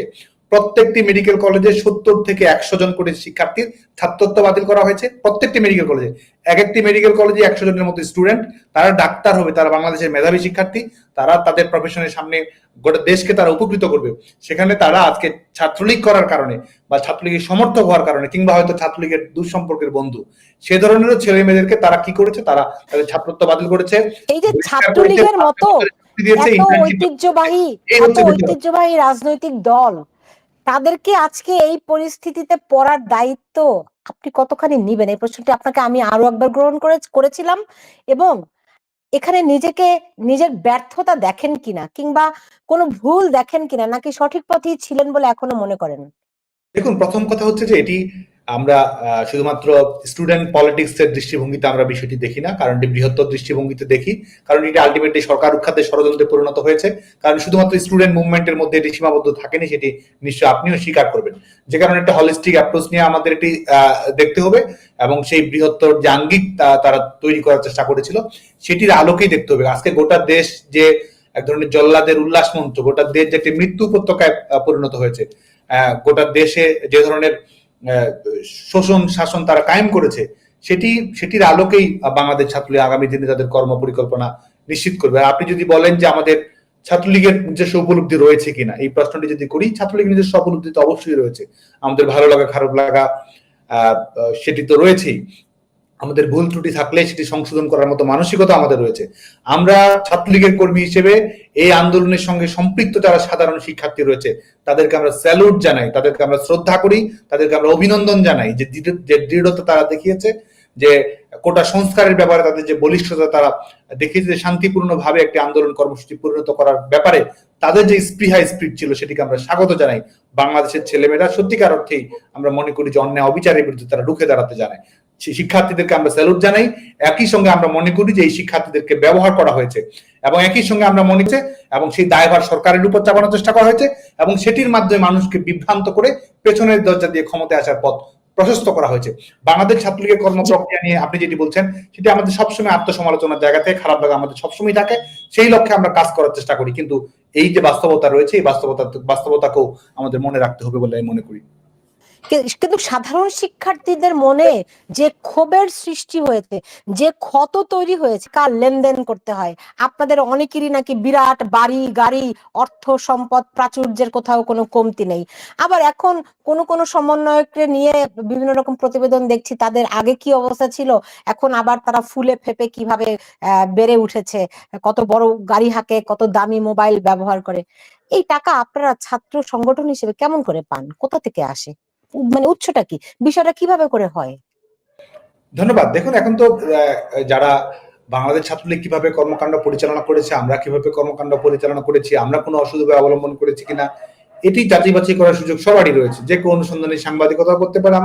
প্রত্যেকটি মেডিকেল কলেজে 70 থেকে 100 জন করে শিক্ষার্থীর ছাত্রত্ব বাতিল করা হয়েছে। প্রত্যেকটি মেডিকেল কলেজে, এক একটি মেডিকেল কলেজে 100 জনের মতো স্টুডেন্ট, তারা ডাক্তার হবে, তারা বাংলাদেশের মেধাবী শিক্ষার্থী, তারা তাদের প্রফেশনের সামনে গোটা দেশকে তারা উপকৃত করবে। সেখানে তারা আজকে ছাত্রলীগ করার কারণে বা ছাত্রলীগের সমর্থক হওয়ার কারণে কিংবা হয়তো ছাত্রলীগের দুঃসম্পর্কের বন্ধু, সে ধরনের ছেলে মেয়েদেরকে তারা কি করেছে, তারা তাদের ছাত্রত্ব বাতিল করেছে।
এই যে ছাত্রলীগের মতো এত ঐতিহ্যবাহী রাজনৈতিক দল, তাদেরকে আজকে এই পরিস্থিতিতে পড়ার দায়িত্ব আপনি কতখানি নিবেন? এই প্রশ্নটি আপনাকে আমি আরো একবার গ্রহণ করেছিলাম। এবং এখানে নিজের ব্যর্থতা দেখেন কিনা, কিংবা কোনো ভুল দেখেন কিনা, নাকি সঠিক পথেই ছিলেন বলে এখনো মনে করেন?
দেখুন, প্রথম কথা হচ্ছে যে এটি আমরা শুধুমাত্র স্টুডেন্ট পলিটিক্স এর দৃষ্টিভঙ্গিতে আমরা বিষয়টি দেখি না, কারণ এটি বৃহত্তর দৃষ্টিভঙ্গিতে দেখি, কারণ এটি আলটিমেটলি সরকার উৎখাতের ষড়যন্ত্রে পরিণত হয়েছে। কারণ শুধুমাত্র স্টুডেন্ট মুভমেন্টের মধ্যে এটি সীমাবদ্ধ থাকেনি, সেটি নিশ্চয়ই আপনিও স্বীকার করবেন। যে কারণে একটা হলিস্টিক অ্যাপ্রোচ নিয়ে আমাদের এটি দেখতে হবে, এবং সেই বৃহত্তর যে আঙ্গিক তারা তৈরি করার চেষ্টা করেছিল সেটির আলোকেই দেখতে হবে। আজকে গোটা দেশ যে এক ধরনের জল্লাদের উল্লাস মঞ্চ, গোটা দেশ যে একটি মৃত্যু উপত্যকায় পরিণত হয়েছে, গোটা দেশে যে ধরনের শোষণ শাসন তারা কায়েম করেছে, সেটির আলোকেই বাংলাদেশ ছাত্রলীগ আগামী দিনে তাদের কর্ম পরিকল্পনা নিশ্চিত করবে। আর আপনি যদি বলেন যে আমাদের ছাত্রলীগের নিজস্ব উপলব্ধি রয়েছে কিনা, এই প্রশ্নটি যদি করি, ছাত্রলীগের নিজস্ব উপলব্ধি তো অবশ্যই রয়েছে। আমাদের ভালো লাগা খারাপ লাগা সেটি তো রয়েছেই। আমাদের ভুল ত্রুটি থাকলে সেটি সংশোধন করার মতো মানসিকতা আমাদের রয়েছে। আমরা ছাত্রলীগের কর্মী হিসেবে এই আন্দোলনের সঙ্গে সম্পৃক্ত যারা সাধারণ শিক্ষার্থী রয়েছে, তাদেরকে আমরা স্যালুট জানাই, তাদেরকে আমরা শ্রদ্ধা করি, তাদেরকে আমরা অভিনন্দন জানাই যে দৃঢ়তা তারা দেখিয়েছে, যে কোটা সংস্কারের ব্যাপারে তাদের যে বলিষ্ঠতা তারা দেখিয়েছে, শান্তিপূর্ণভাবে একটি আন্দোলন কর্মসূচি পরিণত করার ব্যাপারে তাদের যে স্পিরিট ছিল, সেটিকে আমরা স্বাগত জানাই। বাংলাদেশের ছেলেমেয়েরা সত্যিকার অর্থেই আমরা মনে করি যে অন্যায় অবিচারের বিরুদ্ধে তারা রুখে দাঁড়াতে জানায়। শিক্ষার্থীদেরকে আমরা স্যালুট জানাই। একই সঙ্গে আমরা মনে করি যে এই শিক্ষার্থীদেরকে ব্যবহার করা হয়েছে, এবং একই সঙ্গে আমরা মনে করি এবং সেই দায়ভার সরকারের উপর চাপানোর চেষ্টা করা হয়েছে, এবং সেটির মাধ্যমে মানুষকে বিভ্রান্ত করে পেছনের দরজা দিয়ে ক্ষমতায় আসার পথ প্রশস্ত করা হয়েছে। বাংলাদেশ ছাত্রলীগের কর্মপ্রক্রিয়া নিয়ে আপনি যেটি বলছেন, সেটি আমাদের সবসময় আত্মসমালোচনার জায়গা থেকে খারাপ লাগা আমাদের সবসময় থাকে, সেই লক্ষ্যে আমরা কাজ করার চেষ্টা করি। কিন্তু এই যে বাস্তবতা রয়েছে, এই বাস্তবতাকেও আমাদের মনে রাখতে হবে বলে আমি মনে করি।
কিন্তু সাধারণ শিক্ষার্থীদের মনে যে ক্ষোভের সৃষ্টি হয়েছে, যে ক্ষত তৈরি হয়েছে, কার লেনদেন করতে হয়, আপনাদের অনেকেরই নাকি বিরাট বাড়ি গাড়ি, অর্থ সম্পদ প্রাচুর্যের কোথাও কোনো কমতি নেই। আবার এখন কোন সমন্বয়ককে নিয়ে বিভিন্ন রকম প্রতিবেদন দেখছি, তাদের আগে কি অবস্থা ছিল, এখন আবার তারা ফুলে ফেপে কিভাবে বেড়ে উঠেছে, কত বড় গাড়ি হাঁকে, কত দামি মোবাইল ব্যবহার করে। এই টাকা আপনারা ছাত্র সংগঠন হিসেবে কেমন করে পান? কোথা থেকে আসে? মানে উৎসটা কি? বিষয়টা কিভাবে করে হয়?
ধন্যবাদ। দেখুন, এখন তো যারা বাংলাদেশ ছাত্রলীগ কিভাবে কর্মকাণ্ড পরিচালনা করেছে, আমরা কিভাবে কর্মকাণ্ড পরিচালনা করেছি, আমরা কোনো অসুবিধা অবলম্বন করেছি কিনা, এটি যাচাই বাছাই করার সুযোগ সবারই রয়েছে। যে কোনো অনুসন্ধানী সাংবাদিকতা করতে পারে,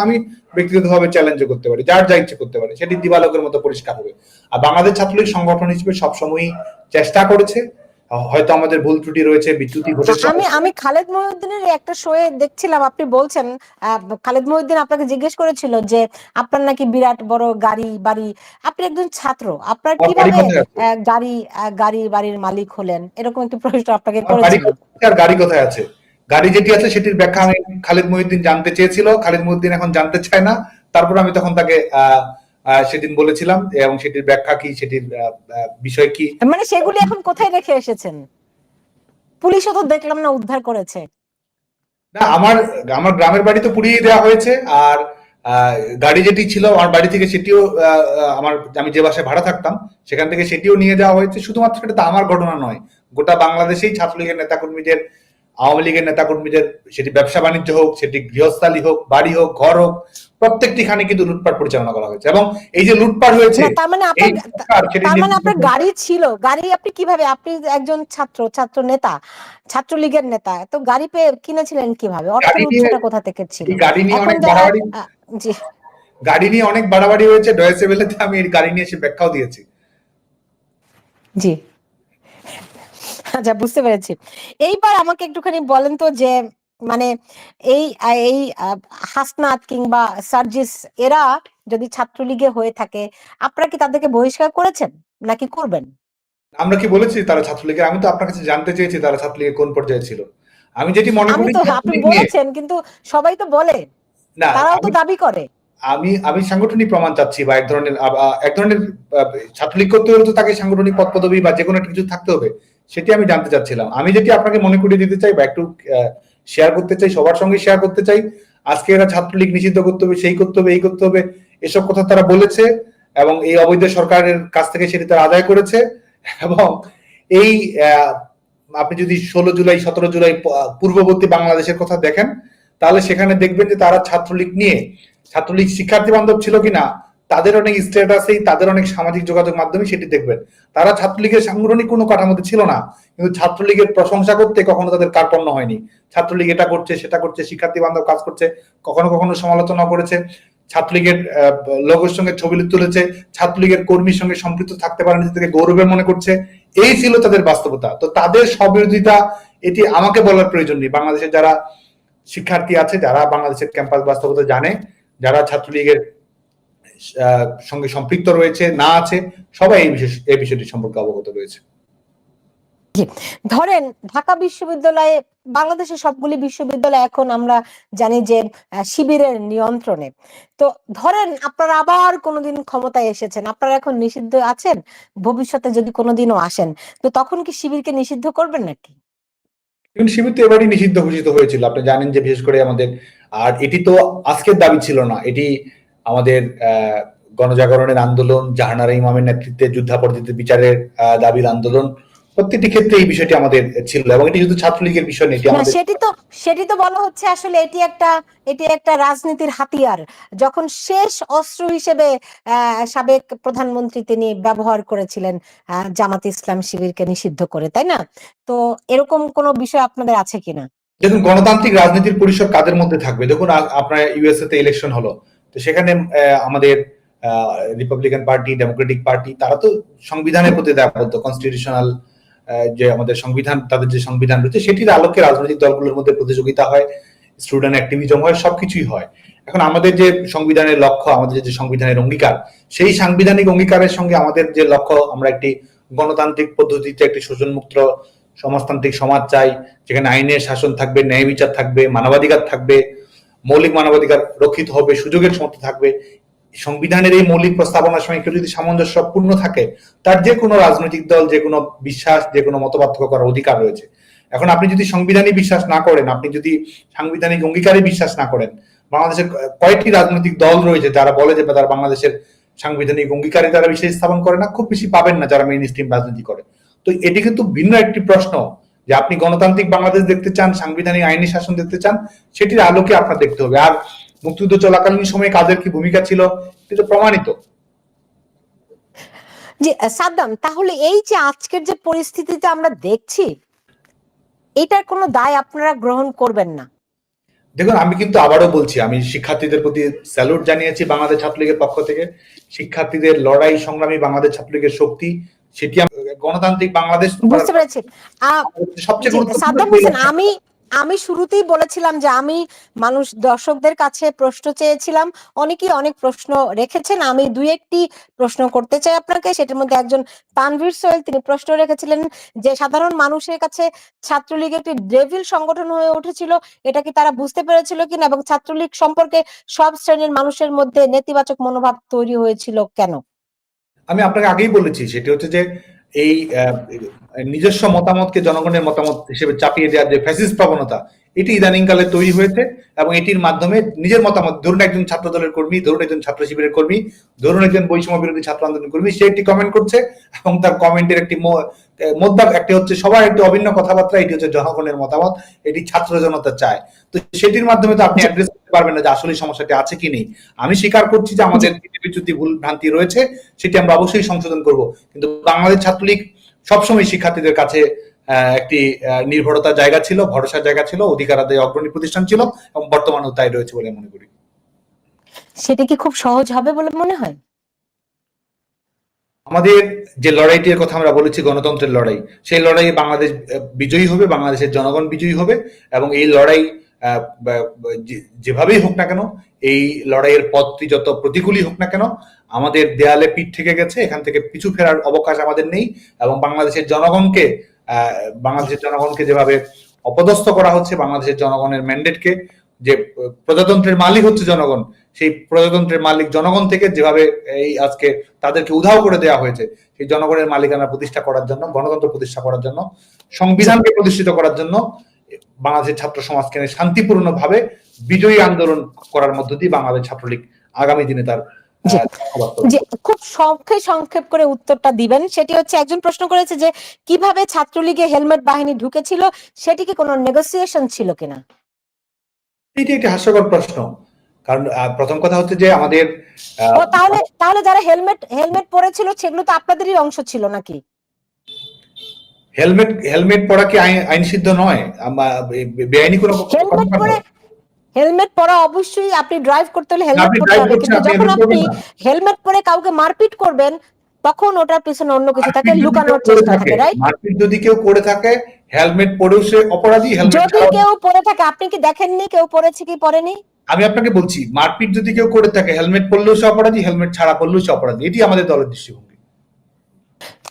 আমি ব্যক্তিগতভাবে চ্যালেঞ্জ করতে পারি, যার যা ইচ্ছে করতে পারে, সেটি দিবালোকের মতো পরিষ্কার হবে। আর বাংলাদেশ ছাত্রলীগ সংগঠন হিসেবে সবসময়ই চেষ্টা করেছে, হয়তো আমাদের ভুল ত্রুটি রয়েছে, বিচ্যুতি ঘটেছে।
আমি খালেদ মহিউদ্দিনের একটা শোয়ে দেখছিলাম, আপনি বলছেন খালেদ মহিউদ্দিন আপনাকে জিজ্ঞেস করেছিল যে আপনার নাকি বিরাট বড় গাড়ি বাড়ি, আপনি একজন ছাত্র, আপনার কিভাবে গাড়ি বাড়ির মালিক হলেন, এরকম একটি প্রশ্ন আপনাকে করেছিল।
গাড়ি কোথায় আছে? গাড়ি যেটি আছে সেটির ব্যাখ্যা আমি খালেদ মহিউদ্দিন জানতে চেয়েছিল, খালেদ মহিউদ্দিন এখন জানতে চায় না। তারপর আমি তখন তাকে সেদিন বলেছিলাম, এবং সেটির ব্যাখ্যা কি, সেটির বিষয় কি,
মানে সেগুলি এখন কোথায় রেখে এসেছেন? পুলিশও তো দেখলাম না উদ্ধার করেছে।
না, আমার গ্রামের বাড়ি তো পুড়িয়ে দেওয়া হয়েছে, আর গাড়ি যেটি ছিল আমার বাড়ি থেকে সেটিও আমি যে বাসায় ভাড়া থাকতাম সেখান থেকে সেটিও নিয়ে যাওয়া হয়েছে। শুধুমাত্র এটা তো আমার ঘটনা নয়, গোটা বাংলাদেশেই ছাত্রলীগের নেতাকর্মীদের, আওয়ামী লীগের নেতাকর্মীদের, সেটি ব্যবসা বাণিজ্য হোক, সেটি গৃহস্থালী হোক, বাড়ি হোক, ঘর হোক, প্রত্যেকটি খানে কিন্তু লুটপাট পরিচালনা করা হয়েছে। এবং এই যে লুটপাট হয়েছে,
তার মানে আপনার গাড়ি ছিল, গাড়ি আপনি কিভাবে, আপনি একজন ছাত্র নেতা, ছাত্রলীগের নেতা, তো গাড়ি পেয়ে কিনেছিলেন কিভাবে? অর্থের উৎসটা কোথা থেকে ছিল?
গাড়ি নিয়ে অনেক বাড়াবাড়ি হয়েছে, ডয়েচে ভেলেতে আমি এই গাড়ি নিয়ে এসে ব্যাখ্যাও দিয়েছি।
জি, আচ্ছা, বুঝতে পেরেছি। এইবার আমাকে একটুখানি বলেন তো যে মানে এই এই হাসনাত কিংবা সার্জিস এরা যদি ছাত্রলীগে হয়ে থাকে, আপনারা কি তাদেরকে বহিষ্কার করেছেন নাকি করবেন?
আমরা কি বলেছি তারা ছাত্রলীগের? আমি তো আপনার কাছে জানতে চেয়েছি তারা ছাত্রলীগের কোন পর্যায়ে ছিল। আমি যেটি মনে
আমি
করি
তো আপনি বলেছেন, কিন্তু সবাই তো বলে,
না,
তারাও তো দাবি করে।
আমি সাংগঠনিক প্রমাণ চাচ্ছি, বা এক ধরনের ছাত্রলীগ করতে হলে তো তাকে সাংগঠনিক পদ পদবি বা যে কোনো একটা কিছু থাকতে হবে, সেটি আমি জানতে চাচ্ছিলাম। আমি যেটি আপনাকে মনে করিয়ে দিতে চাই বা একটু শেয়ার করতে চাই, সবার সঙ্গে শেয়ার করতে চাই, আজকে এরা ছাত্রলীগ নিষিদ্ধ করতে হবে, সেই করতে হবে, এই করতে হবে, এসব কথা তারা বলেছে এবং এই অবৈধ সরকারের কাছ থেকে সেটি তারা আদায় করেছে। এবং এই আপনি যদি 16 জুলাই 17 জুলাই পূর্ববর্তী বাংলাদেশের কথা দেখেন, তাহলে সেখানে দেখবেন যে তারা ছাত্রলীগ শিক্ষার্থী বান্ধব ছিল কিনা, তাদের অনেক স্ট্যাটাসেই, তাদের অনেক সামাজিক যোগাযোগ মাধ্যমে সেটি দেখবেন। তারা ছাত্রলীগের সাংগঠনিক কোনো কাঠামোতে ছিল না, কিন্তু ছাত্রলীগের প্রশংসা করতে কখনো তাদের কার্পণ্য হয়নি। ছাত্রলীগ এটা করছে, সেটা করছে, শিক্ষার্থী বান্ধব কাজ করছে, কখনো কখনো সমালোচনা করেছে, ছাত্রলীগের লোগোর সঙ্গে ছবি তুলেছে, ছাত্রলীগের কর্মীর সঙ্গে সম্পৃক্ত থাকতে পারে নিজেদেরকে গৌরবের মনে করছে। এই ছিল তাদের বাস্তবতা। তো তাদের স্ববিরোধিতা এটি আমাকে বলার প্রয়োজন নেই। বাংলাদেশের যারা শিক্ষার্থী আছে, যারা বাংলাদেশের ক্যাম্পাস বাস্তবতা জানে, যারা ছাত্রলীগের সঙ্গে সম্পৃক্ত রয়েছে না আছে, সবাই এই বিষয়টি সম্পর্কে অবগত রয়েছে।
ধরেন ঢাকা বিশ্ববিদ্যালয়ে, বাংলাদেশের সবগুলি বিশ্ববিদ্যালয় এখন আমরা জানি যে শিবিরের নিয়ন্ত্রণে। তো ধরেন আপনারা আবার কোনোদিন ক্ষমতায় এসেছেন, আপনারা এখন নিষিদ্ধ আছেন, ভবিষ্যতে যদি কোনোদিনও আসেন, তো তখন কি শিবিরকে নিষিদ্ধ করবেন নাকি?
শিবির তো এবারই নিষিদ্ধ ঘোষিত হয়েছিল, আপনি জানেন যে বিশেষ করে আমাদের, আর এটি তো আজকের দাবি ছিল না, এটি আমাদের গণজাগরণের আন্দোলন, জাহানারা ইমামের নেতৃত্বে যুদ্ধাপরাধীদের বিচারের দাবির আন্দোলন, প্রত্যেকটি ক্ষেত্রে এই বিষয়টি আমাদের ছিল। এবং এটি শুধু ছাত্রলীগের বিষয় নেই,
সেটি তো বলা হচ্ছে আসলে এটি একটা রাজনীতির হাতিয়ার, যখন শেষ অস্ত্র হিসেবে সাবেক প্রধানমন্ত্রী তিনি ব্যবহার করেছিলেন জামাত ইসলাম শিবিরকে নিষিদ্ধ করে, তাই না? তো এরকম কোন বিষয় আপনাদের আছে কিনা?
দেখুন, গণতান্ত্রিক রাজনীতির পরিসর কাদের মধ্যে থাকবে? দেখুন, আপনার ইউএসএ তে ইলেকশন হলো, তো সেখানে আমাদের রিপাবলিকান পার্টি, ডেমোক্রেটিক পার্টি, তারা তো সংবিধানের প্রতি দায়বদ্ধ, কনস্টিটিউশনাল যে আমাদের সংবিধান, তাদের যে সংবিধান রয়েছে সেটির আলোকে রাজনৈতিক দলগুলোর মধ্যে প্রতিযোগিতা হয়, স্টুডেন্ট অ্যাক্টিভিজম হয়, সবকিছুই হয়। এখন আমাদের যে সংবিধানের লক্ষ্য, আমাদের যে সংবিধানের অঙ্গীকার, সেই সাংবিধানিক অঙ্গীকারের সঙ্গে আমাদের যে লক্ষ্য, আমরা একটি গণতান্ত্রিক পদ্ধতিতে একটি শোষণমুক্ত সমাজতান্ত্রিক সমাজ চাই, যেখানে আইনের শাসন থাকবে, ন্যায় বিচার থাকবে, মানবাধিকার থাকবে, মৌলিক মানবাধিকার রক্ষিত হবে, সুযোগের সমতা থাকবে। সংবিধানের এই মৌলিক প্রস্তাবনার সঙ্গে যদি সামঞ্জস্যপূর্ণ থাকে, তার যে কোনো রাজনৈতিক দল যে কোনো বিশ্বাস, যে কোনো মতপার্থক্য করার অধিকার রয়েছে। এখন আপনি যদি সংবিধানে বিশ্বাস না করেন, আপনি যদি সাংবিধানিক অঙ্গীকারে বিশ্বাস না করেন, বাংলাদেশের কয়েকটি রাজনৈতিক দল রয়েছে যারা বলে যে তারা বাংলাদেশের সাংবিধানিক অঙ্গীকারে তারা বিশ্বাস স্থাপন করে না, খুব বেশি পাবেন না যারা মেইন স্ট্রিম রাজনীতি করে। তো এটি কিন্তু ভিন্ন একটি প্রশ্ন, যে আপনি গণতান্ত্রিক বাংলাদেশ দেখতে চান, সাংবিধানিক আইনি শাসন দেখতে চান, সেটির আলোকে আপনার দেখতে হবে। আর মুক্তিযুদ্ধ চলাকালীন সময়ে কাদের কি ভূমিকা ছিল এটা প্রমাণিত।
জি সাদ্দাম, তাহলে এই যে আজকের যে পরিস্থিতিতে আমরা দেখছি, এটার কোনো দায় আপনারা গ্রহণ করবেন না?
দেখুন, আমি কিন্তু আবারও বলছি, আমি শিক্ষার্থীদের প্রতি স্যালুট জানিয়েছি বাংলাদেশ ছাত্রলীগের পক্ষ থেকে। শিক্ষার্থীদের লড়াই, সংগ্রামী বাংলাদেশ ছাত্রলীগের শক্তি, সেটি গণতান্ত্রিক বাংলাদেশ
বুঝতে পেরেছি।
সবচেয়ে গুরুত্বপূর্ণ।
সাদ্দাম হোসেন, আমি শুরুতেই বলেছিলাম যে আমি দর্শকদের কাছে প্রশ্ন চেয়েছিলাম, অনেকেই অনেক প্রশ্ন রেখেছেন, আমি দুই একটি প্রশ্ন করতে চাই আপনাকে। সেটার মধ্যে একজন তানভীর সোহেল, তিনি প্রশ্ন রেখেছিলেন যে সাধারণ মানুষের কাছে ছাত্রলীগ একটি ডেভিল সংগঠন হয়ে উঠেছিল, এটা কি তারা বুঝতে পেরেছিল কিনা, এবং ছাত্রলীগ সম্পর্কে সব শ্রেণীর মানুষের মধ্যে নেতিবাচক মনোভাব তৈরি হয়েছিল কেন?
আমি আপনাকে আগেই বলেছি, সেটি হচ্ছে যে এই নিজস্ব মতামতকে জনগণের মতামত হিসেবে চাপিয়ে দেওয়ার যে ফ্যাসিস্ট প্রবণতা, এটি ইদানিংকালে তৈরি হয়েছে। এবং এটির মাধ্যমে নিজের মতামত, ধরুন একজন ছাত্র দলের কর্মী, ধরুন একজন ছাত্র শিবিরের কর্মী, ধরুন একজন বৈষম্য বিরোধী ছাত্র আন্দোলন কর্মী, সে একটি কমেন্ট করছে এবং তার কমেন্টের একটি মোদ্দা একটি হচ্ছে সবার একটি অভিন্ন কথাবার্তা, এটি হচ্ছে জনগণের মতামত, এটি ছাত্র জনতা চায়। তো সেটির মাধ্যমে তো আপনি অ্যাড্রেস করতে পারবেন না যে আসলে সমস্যাটি আছে কি নেই। আমি স্বীকার করছি যে আমাদের যদি ভুল ভ্রান্তি রয়েছে, সেটি আমরা অবশ্যই সংশোধন করব, কিন্তু বাংলাদেশ ছাত্রলীগ সবসময় শিক্ষার্থীদের কাছে একটি নির্ভরতার জায়গা ছিল, ভরসার জায়গা ছিল, অধিকার আদায় অগ্রণী প্রতিষ্ঠান ছিল, এবং বর্তমানেও তাই রয়েছে বলে মনে করি।
সেটা কি খুব সহজ হবে বলে মনে হয়?
আমাদের যে লড়াইটির কথা আমরা বলেছি, গণতন্ত্রের লড়াই, সেই লড়াইয়ে বাংলাদেশ বিজয়ী হবে, বাংলাদেশের জনগণ বিজয়ী হবে। এবং এই লড়াই যেভাবেই হোক না কেন, এই লড়াইয়ের পথটি যত প্রতিকূলই হোক না কেন, আমাদের দেয়ালে পিঠ থেকে গেছে, এখান থেকে পিছু ফেরার অবকাশ আমাদের নেই। এবং বাংলাদেশের জনগণকে যেভাবে অপদস্থ করা হচ্ছে বাংলাদেশের জনগণের ম্যান্ডেটকে, যে প্রজাতন্ত্রের মালিক হচ্ছে জনগণ, সেই প্রজাতন্ত্রের মালিক জনগণ থেকে যেভাবে এই আজকে তাদেরকে উধাও করে দেওয়া হয়েছে, সেই জনগণের মালিকানা প্রতিষ্ঠা করার জন্য, গণতন্ত্র প্রতিষ্ঠা করার জন্য, সংবিধানকে প্রতিষ্ঠিত করার জন্য বাংলাদেশের ছাত্র সমাজকে শান্তিপূর্ণভাবে বিজয়ী আন্দোলন করার মধ্য দিয়ে বাংলাদেশ ছাত্রলীগ আগামী দিনে তার
যে খুব সংক্ষেপ করে উত্তরটা দিবেন। সেটি হচ্ছে, একজন প্রশ্ন করেছে যে কিভাবে ছাত্রলীগে হেলমেট বাহিনী ঢুকেছিল, সেটি কি কোনো নেগোসিয়েশন ছিল কিনা?
এটি একটি হাস্যকর প্রশ্ন, কারণ প্রথম কথা হচ্ছে যে আমাদের
তাহলে যারা হেলমেট পরেছিল সেগুলো তো আপনাদেরই অংশ ছিল নাকি?
হেলমেট পরা কি আইন সিদ্ধ নয়? বেআইনি কোনো
হেলমেট পরা অবশ্যই, আপনি ড্রাইভ করতে হলে হেলমেট পরতে হবে, কিন্তু যখন আপনি হেলমেট পরে কাউকে মারপিট করবেন তখন ওটার পিছনে অন্য কিছু থাকে, লুকানোর চেষ্টা থাকে, রাইট?
মারপিট যদি কেউ করে থাকে, হেলমেট পরেও সে অপরাধী।
যদি কেউ পরে থাকে, আপনি কি দেখেননি কেউ পরেছে কি পরেনি?
আমি আপনাকে বলছি, মারপিট যদি কেউ করে থাকে, হেলমেট পরলেও সে অপরাধী, হেলমেট ছাড়া পরলেও সে অপরাধী। এটি আমাদের দলের দৃষ্টিভঙ্গি।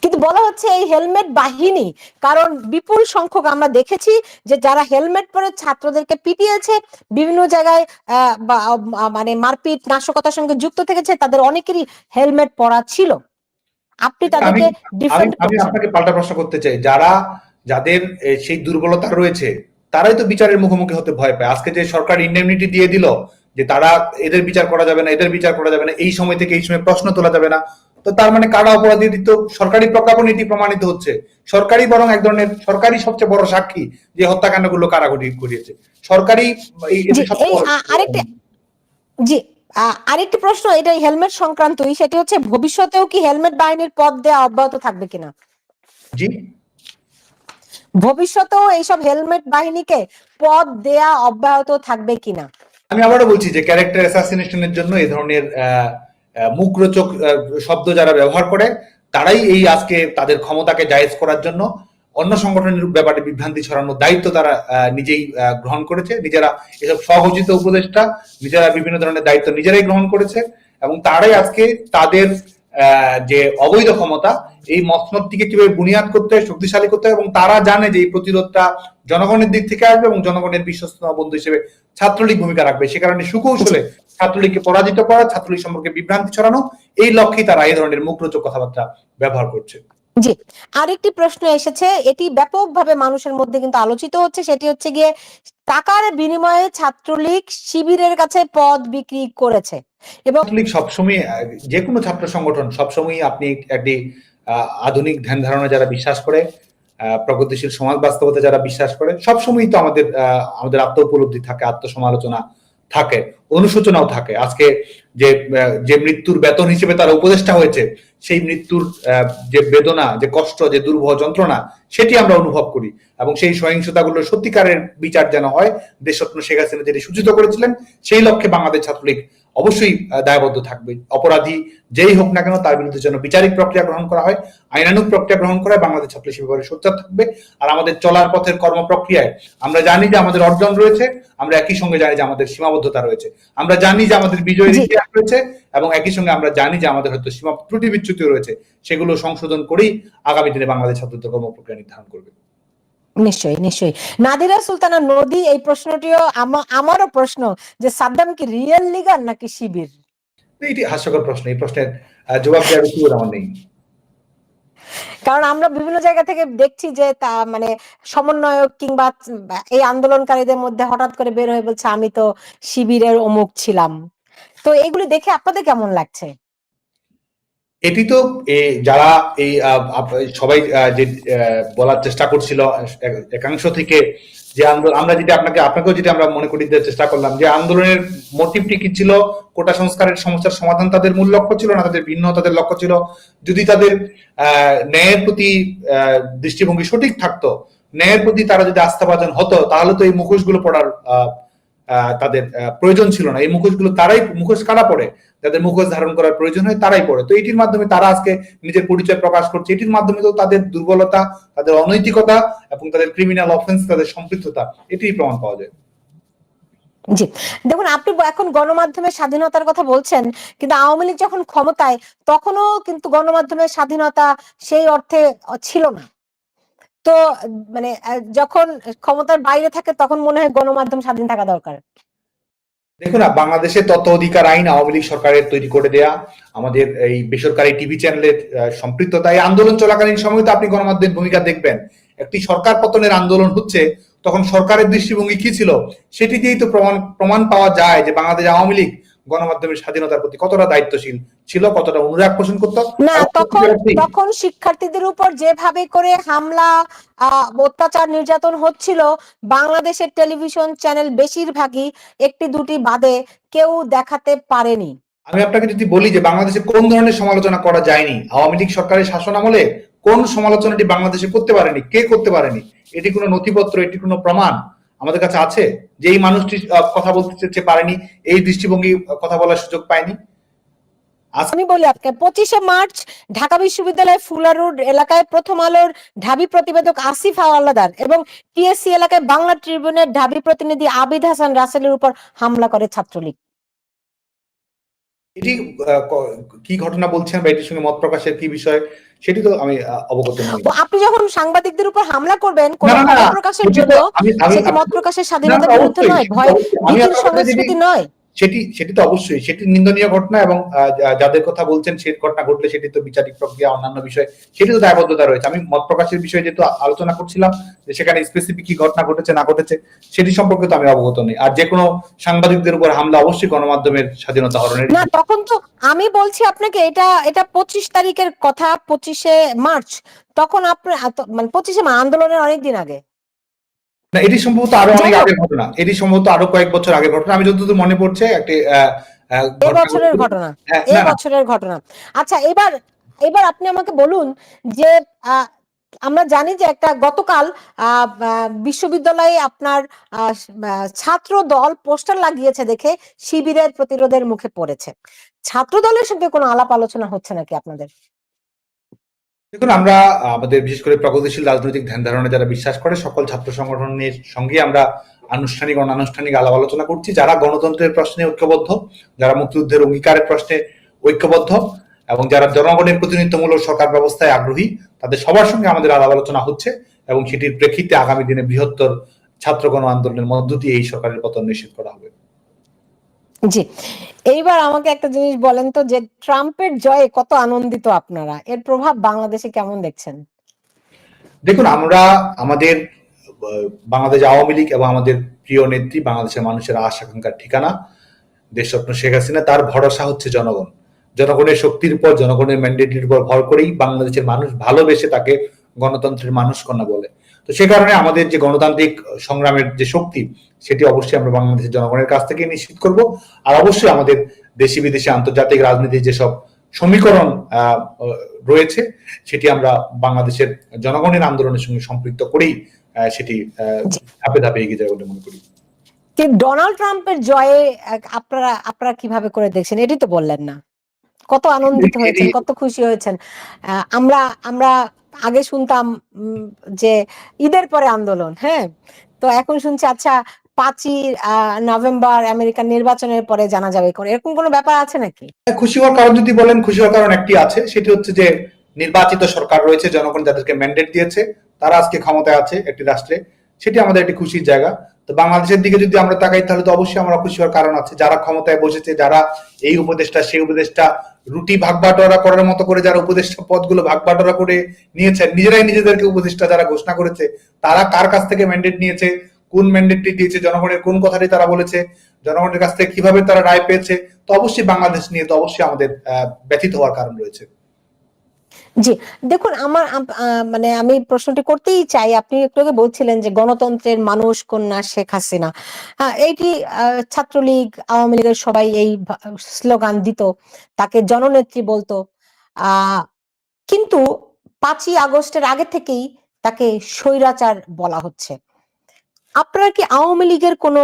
কিন্তু বলা হচ্ছে এই হেলমেট বাহিনী, কারণ বিপুল সংখ্যক আমরা দেখেছি যে যারা হেলমেট পরে ছাত্রদেরকে পিটিয়েছে, বিভিন্ন জায়গায় মানে মারপিট নাশকতার সঙ্গে যুক্ত থেকেছে, তাদের অনেকেরই হেলমেট পরা ছিল। আপনি তাদেরকে ডিফেন্ড করছেন।
আমি আপনাকে পাল্টা প্রশ্ন করতে চাই, যাদের সেই দুর্বলতা রয়েছে তারাই তো বিচারের মুখোমুখি হতে ভয় পায়। আজকে যে সরকার ইন্ডেমনিটি দিয়ে দিল যে তারা এদের বিচার করা যাবে না, এদের বিচার করা যাবে না, এই সময় থেকে এই সময় প্রশ্ন তোলা যাবে না, তো তার মানে কারা অপরাধী? তো সরকারি প্রজ্ঞাপন এটি প্রমাণিত হচ্ছে। সরকারি বরং এক ধরনের সরকারি সবচেয়ে বড় সাক্ষী যে হত্যাকাণ্ডগুলো কারা ঘটিয়েছে। সরকারি
আরেকটি প্রশ্ন, এটা হেলমেট সংক্রান্তই, সেটি হচ্ছে ভবিষ্যতেও কি হেলমেট বাহিনীর পদ দেওয়া অব্যাহত থাকবে কিনা?
জি,
ভবিষ্যতেও এইসব হেলমেট বাহিনীকে পদ দেয়া অব্যাহত থাকবে কিনা?
আমি আবারও বলছি যে ক্যারেক্টার অ্যাসাসিনেশনের জন্য এই ধরনের মুখরোচক শব্দ যারা ব্যবহার করে, তারাই এই আজকে তাদের ক্ষমতাকে জায়েজ করার জন্য অন্য সংগঠনের ব্যাপারে বিভ্রান্তি ছড়ানোর দায়িত্ব তারা নিজেই গ্রহণ করেছে। নিজেরা এসব স্বঘোষিত উপদেষ্টা, নিজেরা বিভিন্ন ধরনের দায়িত্ব নিজেরাই গ্রহণ করেছে, এবং তারাই আজকে তাদের যে অবৈধ ক্ষমতা, এই মসনদটিকে কিভাবে বুনিয়াদ করতে হয়, শক্তিশালী করতে হয়, এবং তারা জানে যে এই প্রতিরোধটা জনগণের দিক থেকে আসবে এবং জনগণের বিশ্বস্ত বন্ধু হিসেবে ছাত্রলীগ ভূমিকা রাখবে। সে কারণে সুকৌশলে ছাত্রলীগকে পরাজিত করা, ছাত্রলীগ সম্পর্কে বিভ্রান্তি ছড়ানো, এই লক্ষ্যে তারা এই ধরনের মুখরোচক কথাবার্তা ব্যবহার করছে।
জি, আরেকটি প্রশ্ন এসেছে, এটি ব্যাপকভাবে মানুষের মধ্যে কিন্তু আলোচিত হচ্ছে, সেটি হচ্ছে গিয়ে টাকার বিনিময়ে ছাত্রলীগ শিবিরের কাছে পদ বিক্রি করেছে। এবং
সবসময় যে কোনো ছাত্র সংগঠন সবসময়, আপনি একটি আধুনিক ধ্যান ধারণা যারা বিশ্বাস করে, প্রগতিশীল সমাজ বাস্তবতা যারা বিশ্বাস করে, সবসময় তো আমাদের আত্ম উপলব্ধি থাকে, আত্মসমালোচনা থাকে, অনুশোচনাও থাকে। আজকে যে মৃত্যুর বেতন হিসেবে তারা উপদেষ্টা হয়েছে, সেই মৃত্যুর যে বেদনা, যে কষ্ট, যে দুর্বহ যন্ত্রণা, সেটি আমরা অনুভব করি, এবং সেই সহিংসতাগুলোর সত্যিকারের বিচার যেন হয়, দেশরত্ন শেখ হাসিনা যেটি সূচিত করেছিলেন, সেই লক্ষ্যে বাংলাদেশ ছাত্রলীগ অবশ্যই দায়বদ্ধ থাকবে। অপরাধী যেই হোক না কেন তার বিরুদ্ধে যেন বিচারিক প্রক্রিয়া গ্রহণ করা হয়, আইনানুগ প্রক্রিয়া গ্রহণ করা হয়, বাংলাদেশ ছাত্রলীগ সে ব্যাপারে সোচ্চার থাকবে। আর আমাদের চলার পথের কর্ম প্রক্রিয়ায় আমরা জানি যে আমাদের অর্জন রয়েছে, আমরা একই সঙ্গে জানি যে আমাদের সীমাবদ্ধতা রয়েছে, আমরা জানি যে আমাদের বিজয়ের ইতিহাস রয়েছে, এবং একই সঙ্গে আমরা জানি যে আমাদের হয়তো সীমা ত্রুটি বিচ্যুতি রয়েছে, সেগুলো সংশোধন করেই আগামী দিনে বাংলাদেশ ছাত্রদের কর্ম প্রক্রিয়া নির্ধারণ করবে।
নিশ্চয়ই নিশ্চয়ই। নাদিরা সুলতানা নদী, এই প্রশ্নটিও আমারও প্রশ্ন, যে সাদ্দাম কি রিয়েল লিগার নাকি শিবির?
এটি হাস্যকর প্রশ্ন, এই প্রশ্নের জবাব দেওয়ার সুযোগ আমার নেই।
কারণ আমরা বিভিন্ন জায়গা থেকে দেখছি যে তা মানে সমন্বয়ক কিংবা এই আন্দোলনকারীদের মধ্যে হঠাৎ করে বের হয়ে বলছে আমি তো শিবিরের অমুক ছিলাম। তো এগুলি দেখে আপনাদের কেমন লাগছে?
এটি তো যারা এই সবাই যে বলার চেষ্টা করছিল একাংশ থেকে, যে আন্দোলন আমরা যেটা আপনাকেও যেটা আমরা মনে করি দেওয়ার চেষ্টা করলাম, যে আন্দোলনের মোটিভটি কি ছিল, কোটা সংস্কারের সমস্যার সমাধান তাদের মূল লক্ষ্য ছিল না তাদের ভিন্ন তাদের লক্ষ্য ছিল? যদি তাদের ন্যায়ের প্রতি দৃষ্টিভঙ্গি সঠিক থাকতো, ন্যায়ের প্রতি তারা যদি আস্থাভাজন হতো, তাহলে তো এই মুখোশগুলো পড়ার তাদের প্রয়োজন ছিল না। এই মুখোশগুলো মুখোশ কারা পড়ে, যাদের মুখোশ ধারণ করার প্রয়োজন হয় তারাই পড়ে। তো এটির মাধ্যমে তারা আজকে নিজের পরিচয় প্রকাশ করছে, এটির মাধ্যমে তো তাদের দুর্বলতা, তাদের অনৈতিকতা এবং তাদের ক্রিমিনাল অফেন্স, তাদের সম্পৃক্ততা, এটিই প্রমাণ পাওয়া যায়।
জি, দেখুন, আপনি এখন গণমাধ্যমের স্বাধীনতার কথা বলছেন, কিন্তু আওয়ামী লীগ যখন ক্ষমতায় তখনও কিন্তু গণমাধ্যমের স্বাধীনতা সেই অর্থে ছিল না। তো মানে যখন ক্ষমতার বাইরে থাকে তখন মনে হয় গণমাধ্যম স্বাধীন থাকা দরকার।
দেখুন না, বাংলাদেশের তথ্য অধিকার আইন আওয়ামী লীগ সরকারের তৈরি করে দেয়া, আমাদের এই বেসরকারি টিভি চ্যানেলের সম্পৃক্ততা, এই আন্দোলন চলাকালীন সময় তো আপনি গণমাধ্যমের ভূমিকা দেখবেন। একটি সরকার পতনের আন্দোলন হচ্ছে, তখন সরকারের দৃষ্টিভঙ্গি কি ছিল সেটি দিয়েই তো প্রমাণ পাওয়া যায় যে বাংলাদেশ আওয়ামী লীগ গণমাধ্যমের স্বাধীনতার প্রতি কতটা দায়িত্বশীল ছিল, কতটা অনুরাগ পোষণ করত।
না, তখন শিক্ষার্থীদের উপর যেভাবে করে হামলা, অত্যাচার, নির্যাতন হচ্ছিল, বাংলাদেশের টেলিভিশন চ্যানেল বেশিরভাগই একটি দুটি বাদে কেউ দেখাতে পারেনি।
আমি আপনাকে যদি বলি যে বাংলাদেশে কোন ধরনের সমালোচনা করা যায়নি আওয়ামী লীগ সরকারের শাসন আমলে, কোন সমালোচনাটি বাংলাদেশে করতে পারেনি, কে করতে পারেনি, এটি কোনো নথিপত্র, এটি কোনো প্রমাণ আমাদের কাছে আছে যে এই মানুষটি কথা বলতে পারেনি, এই দৃষ্টিভঙ্গি কথা বলার সুযোগ পায়নি?
আমি বলি আপনাকে, 25শে মার্চ ঢাকা বিশ্ববিদ্যালয়ের ফুলা রোড এলাকায় প্রথম আলোর ঢাবি প্রতিবেদক আসিফ হাওলাদার এবং টিএসসি এলাকায় বাংলা ট্রিবিউনের ঢাবি প্রতিনিধি আবিদ হাসান রাসেলের উপর হামলা করে ছাত্রলীগ।
এটি কি ঘটনা বলছেন বা এটির সঙ্গে মত প্রকাশের কি বিষয় সেটি তো আমি অবগত নই।
আপনি যখন সাংবাদিকদের উপর হামলা করবেন কোন মত প্রকাশের জন্য, সেটি মত প্রকাশের স্বাধীনতার বিরুদ্ধে নয়, ভয় ভীতির সংস্কৃতি নয়।
সেটি তো অবশ্যই সেটি নিন্দনীয় ঘটনা, এবং যাদের কথা বলছেন সেই ঘটনা ঘটলে সেটি তো বিচারিক প্রক্রিয়া, অন্যান্য বিষয়, সেটি তো দায়বদ্ধতা রয়েছে। আমি মত প্রকাশের বিষয়ে যেহেতু আলোচনা করছিলাম যে সেখানে স্পেসিফিক কি ঘটনা ঘটেছে না ঘটেছে সেটি সম্পর্কে তো আমি অবগত নই। আর যে কোনো সাংবাদিকদের উপর হামলা অবশ্যই গণমাধ্যমের স্বাধীনতা হরণের।
না, তখন তো আমি বলছি আপনাকে, এটা 25 তারিখের কথা, 25শে মার্চ, তখন আপনি মানে 25শে মার্চ আন্দোলনের অনেকদিন আগে।
না, এটি সম্ভবত আরো অনেক আগের ঘটনা, এটি সম্ভবত আরো কয়েক বছর আগের ঘটনা, আমি যতদূর মনে পড়ছে একটি
বছরের ঘটনা, এই বছরের ঘটনা। আচ্ছা, এবার আপনি আমাকে বলুন যে আমরা জানি যে একটা গতকাল বিশ্ববিদ্যালয়ে আপনার ছাত্র দল পোস্টার লাগিয়েছে দেখে শিবিরের প্রতিরোধের মুখে পড়েছে। ছাত্র দলের সঙ্গে কোনো আলাপ আলোচনা হচ্ছে নাকি আপনাদের?
দেখুন, আমরা আমাদের বিশেষ করে প্রগতিশীল রাজনৈতিক ধ্যান ধারণা যারা বিশ্বাস করে সকল ছাত্র সংগঠনের সঙ্গে আমরা আনুষ্ঠানিক অনানুষ্ঠানিক আলাপ আলোচনা করছি। যারা গণতন্ত্রের প্রশ্নে ঐক্যবদ্ধ, যারা মুক্তিযুদ্ধের অঙ্গীকারের প্রশ্নে ঐক্যবদ্ধ এবং যারা জনগণের প্রতিনিধিত্বমূলক সরকার ব্যবস্থায় আগ্রহী, তাদের সবার সঙ্গে আমাদের আলাপ আলোচনা হচ্ছে এবং সেটির প্রেক্ষিতে আগামী দিনে বৃহত্তর ছাত্র গণ আন্দোলনের মধ্য দিয়ে এই সরকারের পতন নিশ্চিত করা হবে।
জি, এইবার আমাকে একটা জিনিস বলেন তো, যে ট্রাম্পের জয়ে কত আনন্দিত আপনারা, এর প্রভাব বাংলাদেশে কেমন দেখছেন?
দেখুন, আমরা আমাদের বাংলাদেশ আওয়ামী লীগ এবং আমাদের প্রিয় নেত্রী, বাংলাদেশের মানুষের আশা আকাঙ্ক্ষার ঠিকানা দেশরত্ন শেখ হাসিনা, তার ভরসা হচ্ছে জনগণ। জনগণের শক্তির উপর, জনগণের ম্যান্ডেটের উপর ভর করেই বাংলাদেশের মানুষ ভালোবেসে তাকে গণতন্ত্রের মানুষ কন্যা বলে। তো সে কারণে আমাদের যে গণতান্ত্রিক সংগ্রামের যে শক্তি, সেটি অবশ্যই আমরা বাংলাদেশের জনগণের কাছ থেকে নিশ্চিত করব। আর অবশ্যই আমাদের দেশি বিদেশি আন্তর্জাতিক রাজনীতির যেসব সমীকরণ রয়েছে সেটি আমরা বাংলাদেশের জনগণের আন্দোলনের সঙ্গে সম্পৃক্ত করেই সেটি ধাপে ধাপে এগিয়ে যায় বলে মনে করি।
ডোনাল্ড ট্রাম্পের জয়ে আপনারা কিভাবে করে দেখছেন, এটি তো বললেন না। কত আনন্দিত হয়েছেন, কত খুশি হয়েছেন? আমরা আগে শুনতাম যে ঈদের পরে আন্দোলন, হ্যাঁ, তো এখন শুনছি আচ্ছা 5ই নভেম্বর আমেরিকার নির্বাচনের পরে জানা যাবে, এরকম কোনো ব্যাপার আছে নাকি?
খুশি হওয়ার কারণ যদি বলেন, খুশি হওয়ার কারণ একটি আছে, সেটি হচ্ছে যে নির্বাচিত সরকার রয়েছে, জনগণ যাদেরকে ম্যান্ডেট দিয়েছে তারা আজকে ক্ষমতায় আছে একটি রাষ্ট্রে, সেটি আমাদের একটি খুশির জায়গা। তো বাংলাদেশের দিকে যদি আমরা তাকাই তাহলে তো অবশ্যই আমরা খুশি হওয়ার কারণ আছে। যারা ক্ষমতায় বসেছে, যারা এই উপদেষ্টা সেই উপদেষ্টা রুটি ভাগ বাটোয়ারা করার মতো করে যারা উপদেষ্টা পদগুলো ভাগ বাটোয়ারা করে নিয়েছেন, নিজেরাই নিজেদেরকে উপদেষ্টা যারা ঘোষণা করেছে, তারা কার কাছ থেকে ম্যান্ডেট নিয়েছে, কোন ম্যান্ডেটটি দিয়েছে, জনগণের কোন কথাটি তারা বলেছে, জনগণের কাছ থেকে কিভাবে তারা রায় পেয়েছে, তো অবশ্যই বাংলাদেশ নিয়ে তো অবশ্যই আমাদের ব্যথিত হওয়ার কারণ রয়েছে।
জি, দেখুন, আমার মানে আমি প্রশ্নটি করতেই চাই, আপনি একটু আগে বলছিলেন যে গণতন্ত্রের মানুষ কন্যা শেখ হাসিনা, এইটি ছাত্রলীগ আওয়ামী লীগের সবাই এই স্লোগান দিত, তাকে জননেত্রী বলতো, কিন্তু 5ই আগস্টের আগে থেকেই তাকে স্বৈরাচার বলা হচ্ছে। আপনারা কি আওয়ামী লীগের কোনো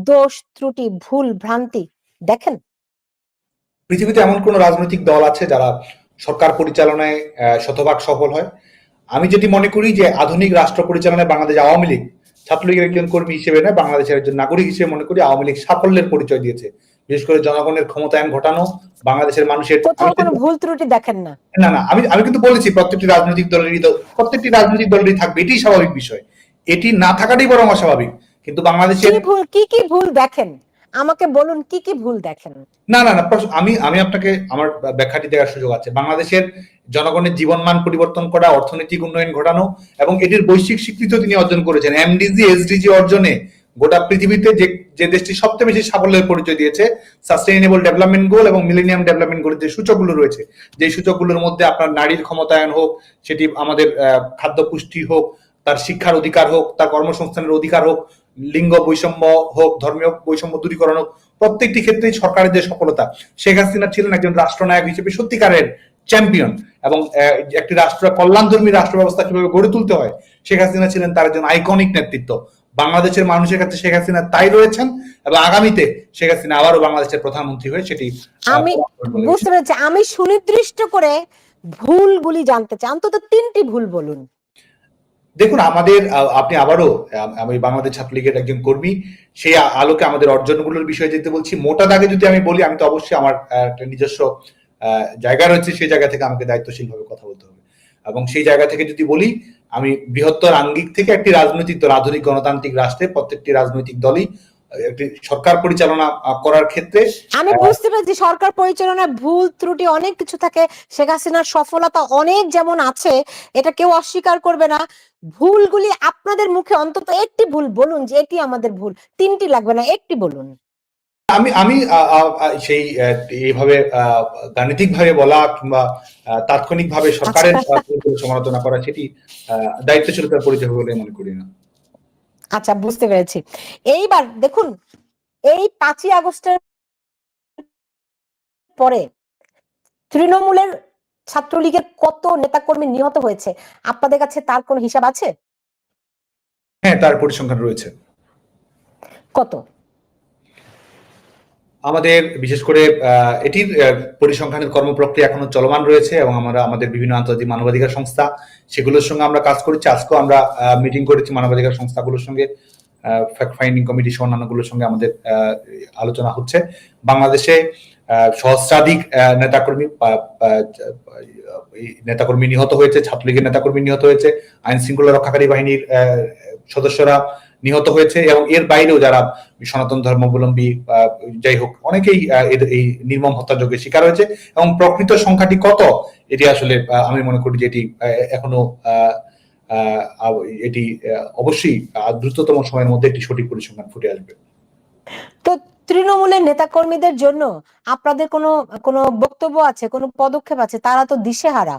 দোষ ত্রুটি ভুল ভ্রান্তি দেখেন?
পৃথিবীতে এমন কোন রাজনৈতিক দল আছে যারা সরকার পরিচালনায় শতভাগ সফল হয়? আমি যেটি মনে করি যে আধুনিক রাষ্ট্র পরিচালনায় বাংলাদেশ আওয়ামী লীগ ছাত্রলীগের একজন কর্মী হিসেবে নয়, বাংলাদেশের একজন নাগরিক হিসেবে মনে করি আওয়ামী লীগ সাফল্যের পরিচয় দিয়েছে। বিশেষ করে জনগণের ক্ষমতায়ন ঘটানো, বাংলাদেশের মানুষের
কোথাও কোনো ভুল ত্রুটি দেখেন না?
না না, আমি কিন্তু বলেছি প্রত্যেকটি রাজনৈতিক দলেরই থাকবে, এটি স্বাভাবিক বিষয়। এটি না থাকাটাই বরং অস্বাভাবিক। কিন্তু বাংলাদেশের
কি ভুল দেখেন আমাকে বলুন, কি ভুল দেখেন?
না না না, আমি আপনাকে আমার ব্যাখ্যাটি দেওয়ার সুযোগ আছে। বাংলাদেশের জনগণের জীবনমান পরিবর্তন করা, অর্থনৈতিক উন্নয়ন ঘটানো এবং এটির বৈশ্বিক স্বীকৃতিও তিনি অর্জন করেছেন। এমডিজি এসডিজি অর্জনে গোটা পৃথিবীতে যে দেশটি সবচেয়ে বেশি সাফল্যের পরিচয় দিয়েছে, সাস্টেইনেবল ডেভেলপমেন্ট গোল এবং মিলেনিয়াম ডেভেলপমেন্ট গোলের যে সূচকগুলো রয়েছে, যে সূচকগুলোর মধ্যে আপনার নারীর ক্ষমতায়ন হোক, সেটি আমাদের খাদ্য পুষ্টি হোক, তার শিক্ষার অধিকার হোক, তার কর্মসংস্থানের অধিকার হোক, লিঙ্গ বৈষম্য হোক, ধর্মীয় বৈষম্য দূরীকরণ হোক, প্রত্যেকটি ক্ষেত্রেই সরকারের যে সফলতা, শেখ হাসিনা ছিলেন একজন রাষ্ট্রনায়ক হিসেবে সত্যিকারের চ্যাম্পিয়ন। এবং একটি কল্যাণধর্মী রাষ্ট্র ব্যবস্থা কিভাবে গড়ে তুলতে হয়, শেখ হাসিনা ছিলেন তার একজন আইকনিক নেতৃত্ব। বাংলাদেশের মানুষের কাছে শেখ হাসিনা তাই রয়েছেন, এবং আগামীতে শেখ হাসিনা আবারও বাংলাদেশের প্রধানমন্ত্রী হয়ে সেটি
আমি বুঝতে পেরেছি। আমি সুনির্দিষ্ট করে ভুলগুলি জানতে চাই, অন্তত 3টি ভুল বলুন।
দেখুন, আপনি আবারও, আমি বাংলাদেশ ছাত্রলীগের একজন কর্মী, সেই আলোকে আমাদের অর্জনগুলোর বিষয়ে যেতে বলছি। মোটা দাগে যদি আমি বলি, আমি তো অবশ্যই আমার একটা নিজস্ব জায়গা রয়েছে, সেই জায়গা থেকে আমাকে দায়িত্বশীল ভাবে কথা বলতে হবে। এবং সেই জায়গা থেকে যদি বলি, আমি বৃহত্তর আঙ্গিক থেকে একটি রাজনৈতিক দল, আধুনিক গণতান্ত্রিক রাষ্ট্রে প্রত্যেকটি রাজনৈতিক দলই একটি সরকার পরিচালনা করার ক্ষেত্রে,
আমি বুঝতে পেরেছি সরকার পরিচালনায় ভুল ত্রুটি অনেক কিছু থাকে, শেখ হাসিনার সফলতা অনেক যেমন আছে, এটা কেউ অস্বীকার করবে না। ভুলগুলি আপনাদের মুখে অন্তত একটি ভুল বলুন যে এটি আমাদের ভুল। 3টি লাগবে না, একটি বলুন।
আমি সেই এইভাবে গাণিতিক ভাবে বলা কিংবা তাৎক্ষণিক ভাবে সরকারের সমালোচনা করা, সেটি দায়িত্বশীলতার পরিচয় বলে মনে করি না।
আচ্ছা, বুঝতে পেরেছি। এইবার দেখুন, এই 5ই আগস্টের পরে তৃণমূলের ছাত্রলীগের কত নেতাকর্মী নিহত হয়েছে, আপনাদের কাছে তার কোনো হিসাব আছে?
হ্যাঁ, তার পরিসংখ্যান রয়েছে।
কত?
আমাদের বিশেষ করে এটির পরিসংখ্যানের কর্মপ্রক্রিয়া এখনো চলমান রয়েছে, এবং আমরা আমাদের বিভিন্ন আন্তর্জাতিক মানবাধিকার সংস্থা, সেগুলোর সঙ্গে আমরা কাজ করছি। আজকেও আমরা মিটিং করেছি মানবাধিকার সংস্থাগুলোর সঙ্গে, ফ্যাক্ট ফাইন্ডিং কমিটি সহ অন্যান্যগুলোর সঙ্গে আমাদের আলোচনা হচ্ছে। বাংলাদেশে সহস্রাধিক নেতাকর্মী নিহত হয়েছে, ছাত্রলীগের নেতাকর্মী নিহত হয়েছে, আইন শৃঙ্খলা রক্ষাকারী বাহিনীর সদস্যরা নিহত হয়েছে, এবং এর বাইরেও যারা সনাতন ধর্মাবলম্বী যাই হোক, অনেকেই এই নির্মম হত্যাযজ্ঞের শিকার হয়েছে। এবং প্রকৃত সংখ্যাটি কত, এটি আসলে আমি মনে করি যে এটি এখনো এটি অবশ্যই দ্রুততম সময়ের মধ্যে একটি সঠিক পরিসংখ্যান ফুটে আসবে।
তো তৃণমূলের নেতাকর্মীদের জন্য আপনাদের কোনো বক্তব্য আছে, কোনো পদক্ষেপ আছে? তারা তো দিশেহারা।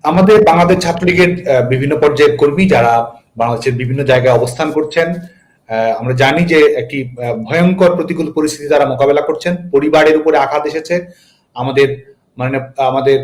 আমাদের বাংলাদেশ ছাত্রলীগের বিভিন্ন পর্যায়ের কর্মী যারা বাংলাদেশের বিভিন্ন জায়গায় অবস্থান করছেন, আমরা জানি যে একটি ভয়ঙ্কর প্রতিকূল পরিস্থিতি তারা মোকাবেলা করছেন। পরিবারের উপরে আঘাত এসেছে। আমাদের